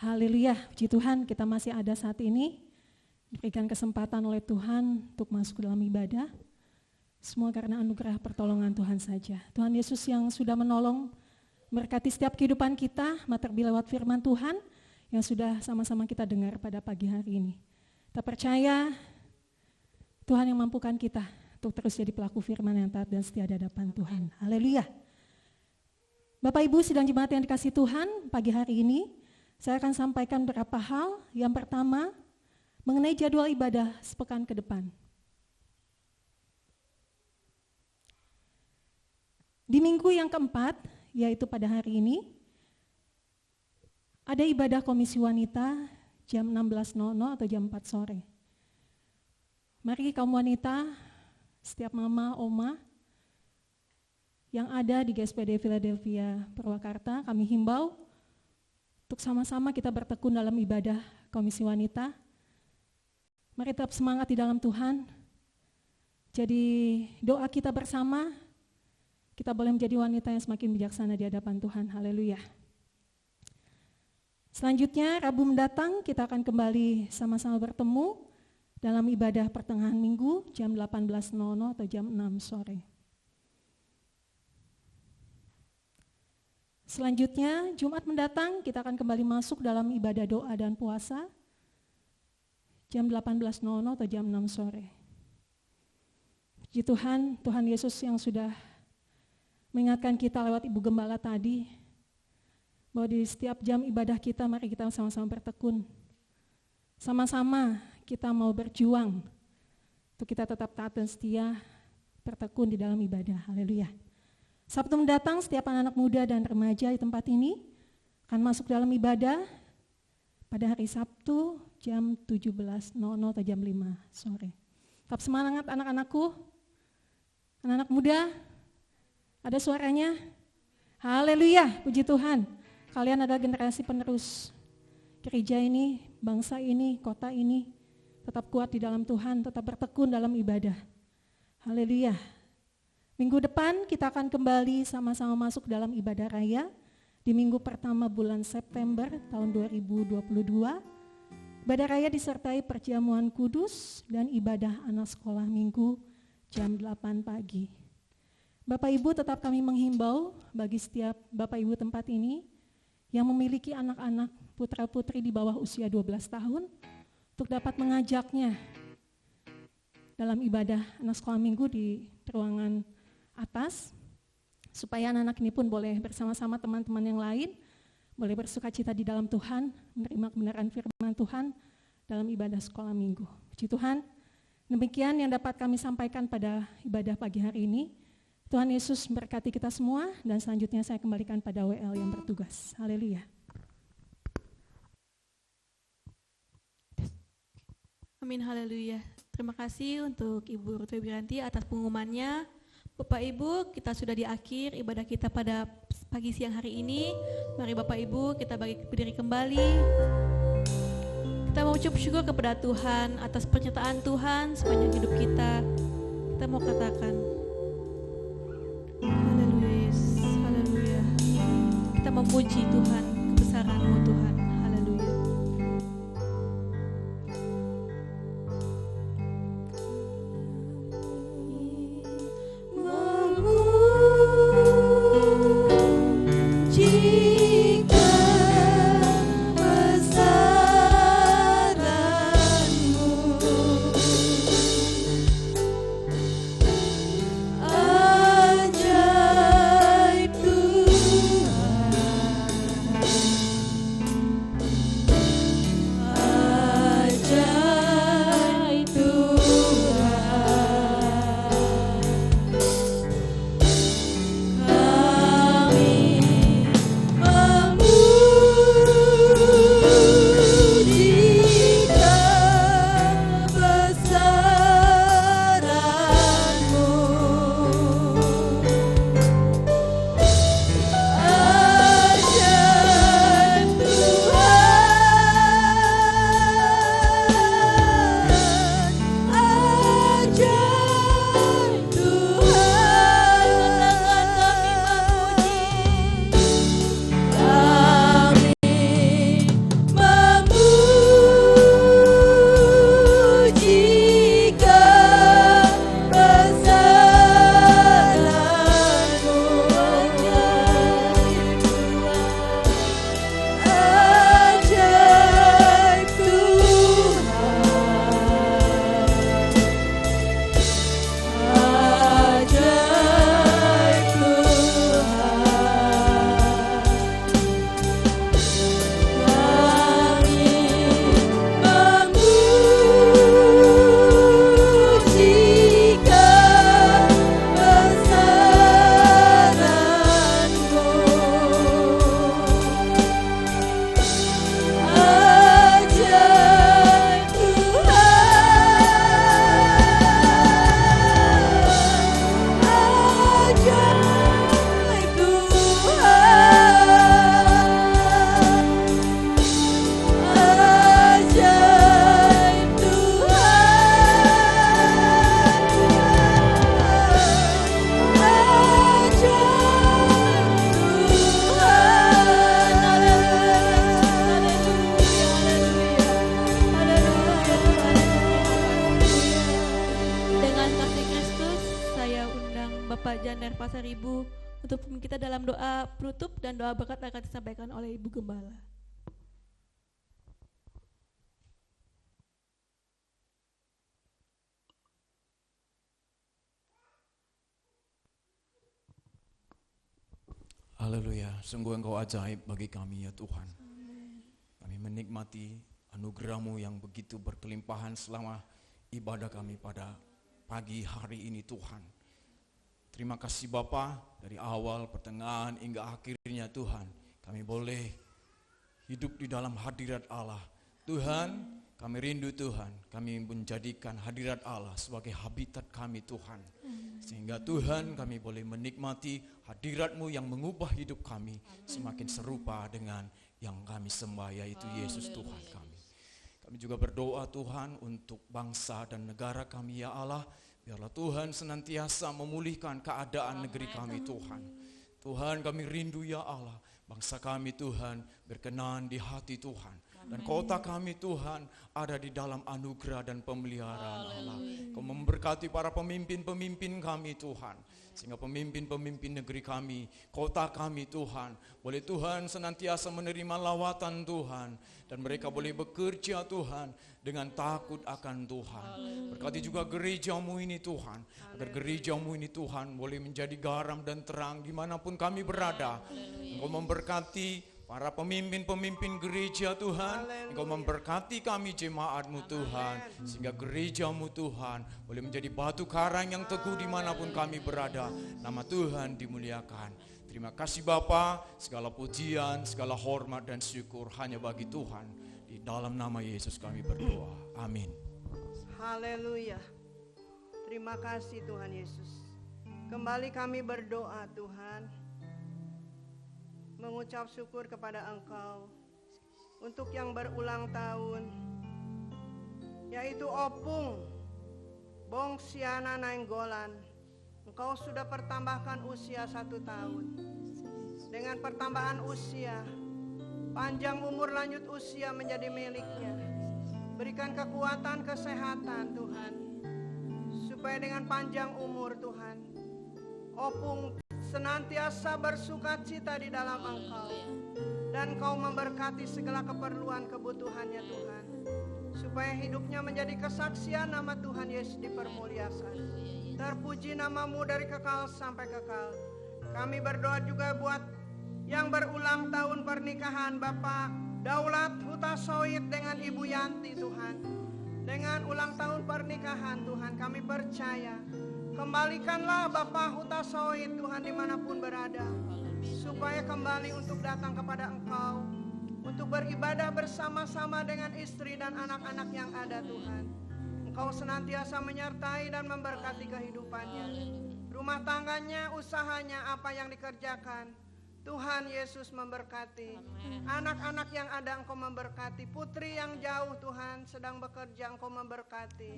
Speaker 5: Haleluya, puji Tuhan kita masih ada saat ini. Diberikan kesempatan oleh Tuhan untuk masuk ke dalam ibadah. Semua karena anugerah pertolongan Tuhan saja. Tuhan Yesus yang sudah menolong, memberkati setiap kehidupan kita, terlebih lewat firman Tuhan yang sudah sama-sama kita dengar pada pagi hari ini. Kita percaya Tuhan yang mampukan kita untuk terus jadi pelaku firman yang taat dan setia di hadapan Tuhan. Haleluya. Bapak Ibu sidang jemaat yang dikasihi Tuhan, pagi hari ini saya akan sampaikan beberapa hal. Yang pertama, mengenai jadwal ibadah sepekan ke depan. Di minggu yang keempat, yaitu pada hari ini, ada ibadah komisi wanita jam 16.00 atau jam 4 sore. Mari kaum wanita, setiap mama, oma, yang ada di GSPD Philadelphia Purwakarta, kami himbau untuk sama-sama kita bertekun dalam ibadah komisi wanita. Mari tetap semangat di dalam Tuhan. Jadi doa kita bersama, kita boleh menjadi wanita yang semakin bijaksana di hadapan Tuhan. Haleluya. Selanjutnya Rabu mendatang kita akan kembali sama-sama bertemu dalam ibadah pertengahan minggu jam 18.00 atau jam 6 sore. Selanjutnya, Jumat mendatang kita akan kembali masuk dalam ibadah doa dan puasa jam 18.00 atau jam 6 sore. Puji Tuhan, Tuhan Yesus yang sudah mengingatkan kita lewat Ibu Gembala tadi, bahwa di setiap jam ibadah kita, mari kita sama-sama bertekun. Sama-sama kita mau berjuang untuk kita tetap taat dan setia, bertekun di dalam ibadah. Haleluya. Sabtu mendatang setiap anak-anak muda dan remaja di tempat ini akan masuk dalam ibadah pada hari Sabtu jam 17.00 atau jam 5 sore. Tetap semangat anak-anakku, anak-anak muda, ada suaranya? Haleluya, puji Tuhan. Kalian adalah generasi penerus gereja ini, bangsa ini, kota ini. Tetap kuat di dalam Tuhan, tetap bertekun dalam ibadah. Haleluya. Minggu depan kita akan kembali sama-sama masuk dalam ibadah raya di minggu pertama bulan September tahun 2022. Ibadah raya disertai perjamuan kudus dan ibadah anak sekolah minggu jam 8 pagi. Bapak Ibu tetap kami menghimbau bagi setiap Bapak Ibu tempat ini yang memiliki anak-anak putra-putri di bawah usia 12 tahun untuk dapat mengajaknya dalam ibadah anak sekolah minggu di ruangan atas, supaya anak-anak ini pun boleh bersama-sama teman-teman yang lain, boleh bersuka cita di dalam Tuhan, menerima kebenaran firman Tuhan dalam ibadah sekolah minggu. Puji Tuhan, demikian yang dapat kami sampaikan pada ibadah pagi hari ini. Tuhan Yesus memberkati kita semua, dan selanjutnya saya kembalikan pada WL yang bertugas. Haleluya.
Speaker 2: Amin, haleluya. Terima kasih untuk Ibu Ruth Febrianti atas pengumumannya. Bapak Ibu, kita sudah di akhir ibadah kita pada pagi siang hari ini. Mari Bapak Ibu kita berdiri kembali. Kita mau ucap syukur kepada Tuhan atas penyertaan Tuhan sepanjang hidup kita. Kita mau katakan, haleluya Yesus, haleluya. Kita memuji Tuhan, kebesaran-Mu Tuhan, haleluya.
Speaker 3: Ajaib Tuhan.
Speaker 2: dalam doa penutup dan doa berkat akan disampaikan oleh Ibu Gembala.
Speaker 6: Haleluya, sungguh Engkau ajaib bagi kami ya Tuhan. Kami menikmati anugerah-Mu yang begitu berkelimpahan selama ibadah kami pada pagi hari ini Tuhan. Terima kasih Bapa, dari awal, pertengahan hingga akhirnya Tuhan. Kami boleh hidup di dalam hadirat Allah. Tuhan, kami rindu Tuhan, kami menjadikan hadirat Allah sebagai habitat kami Tuhan. Sehingga Tuhan kami boleh menikmati hadirat-Mu yang mengubah hidup kami semakin serupa dengan yang kami sembah, yaitu Yesus Tuhan kami. Kami juga berdoa Tuhan untuk bangsa dan negara kami ya Allah. Biarlah Tuhan senantiasa memulihkan keadaan negeri kami Tuhan. Tuhan kami rindu ya Allah, bangsa kami Tuhan berkenan di hati Tuhan. Dan kota kami Tuhan ada di dalam anugerah dan pemeliharaan Allah. Kau memberkati para pemimpin-pemimpin kami Tuhan. Sehingga pemimpin-pemimpin negeri kami, kota kami Tuhan, boleh Tuhan senantiasa menerima lawatan Tuhan. Dan mereka boleh bekerja Tuhan dengan takut akan Tuhan. Berkati juga gereja-Mu ini Tuhan. Agar gereja-Mu ini Tuhan boleh menjadi garam dan terang dimanapun kami berada. Engkau memberkati para pemimpin-pemimpin gereja Tuhan. Engkau memberkati kami jemaat-Mu Tuhan. Sehingga gereja-Mu Tuhan boleh menjadi batu karang yang teguh dimanapun kami berada. Nama Tuhan dimuliakan. Terima kasih Bapa, segala pujian, segala hormat dan syukur hanya bagi Tuhan. Di dalam nama Yesus kami berdoa. Amin.
Speaker 1: Haleluya. Terima kasih Tuhan Yesus. Kembali kami berdoa Tuhan, mengucap syukur kepada Engkau untuk yang berulang tahun, yaitu Opung Bongsiana Nainggolan. Engkau sudah pertambahkan usia 1 tahun. Dengan pertambahan usia, panjang umur lanjut usia menjadi miliknya. Berikan kekuatan, kesehatan Tuhan, supaya dengan panjang umur Tuhan, Opung senantiasa bersukacita di dalam Engkau. Dan Engkau memberkati segala keperluan kebutuhannya Tuhan, supaya hidupnya menjadi kesaksian nama Tuhan Yesus dipermuliakan. Terpuji nama-Mu dari kekal sampai kekal. Kami berdoa juga buat yang berulang tahun pernikahan, Bapak Daulat Hutasoid dengan Ibu Yanti Tuhan. Dengan ulang tahun pernikahan Tuhan, kami percaya, kembalikanlah Bapak Hutasoid Tuhan dimanapun berada, supaya kembali untuk datang kepada Engkau, untuk beribadah bersama-sama dengan istri dan anak-anak yang ada Tuhan. Engkau senantiasa menyertai dan memberkati kehidupannya, rumah tangganya, usahanya, apa yang dikerjakan. Tuhan Yesus memberkati. Anak-anak yang ada Engkau memberkati. Putri yang jauh Tuhan sedang bekerja, Engkau memberkati.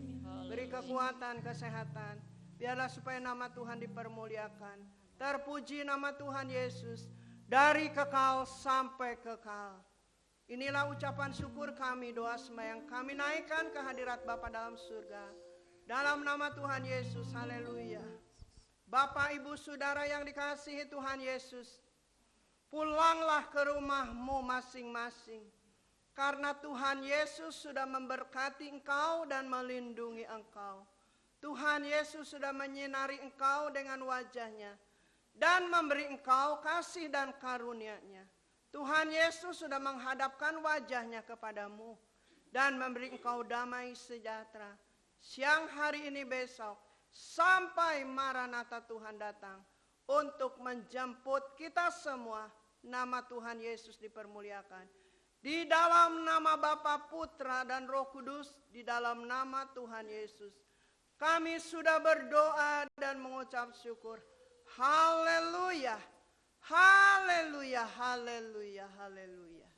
Speaker 1: Beri kekuatan, kesehatan. Biarlah supaya nama Tuhan dipermuliakan. Terpuji nama Tuhan Yesus dari kekal sampai kekal. Inilah ucapan syukur kami, doa sembahyang kami naikkan ke hadirat Bapa dalam surga. Dalam nama Tuhan Yesus, haleluya. Bapak, Ibu, Saudara yang dikasihi Tuhan Yesus, pulanglah ke rumahmu masing-masing. Karena Tuhan Yesus sudah memberkati engkau dan melindungi engkau. Tuhan Yesus sudah menyinari engkau dengan wajahnya dan memberi engkau kasih dan karunia-Nya. Tuhan Yesus sudah menghadapkan wajahnya kepadamu dan memberi engkau damai sejahtera. Siang hari ini besok sampai Maranatha Tuhan datang untuk menjemput kita semua. Nama Tuhan Yesus dipermuliakan. Di dalam nama Bapa, Putra dan Roh Kudus, di dalam nama Tuhan Yesus, kami sudah berdoa dan mengucap syukur. Haleluya. Haleluya, haleluya, haleluya.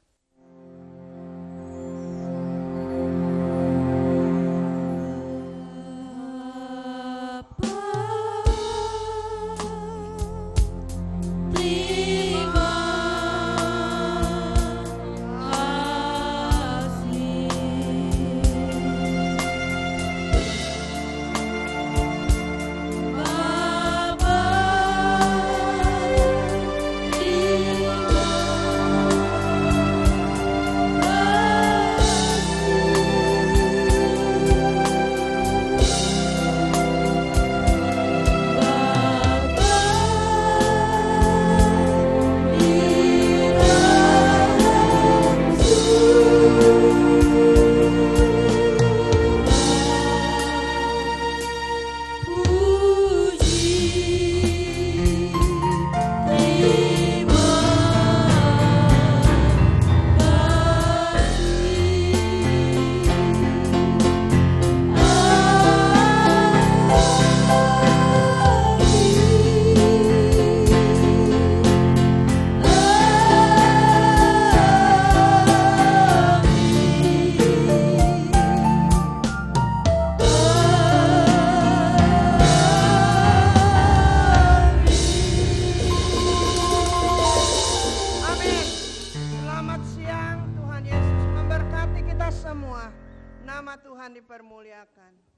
Speaker 3: Bapa
Speaker 1: semua. Nama Tuhan dipermuliakan.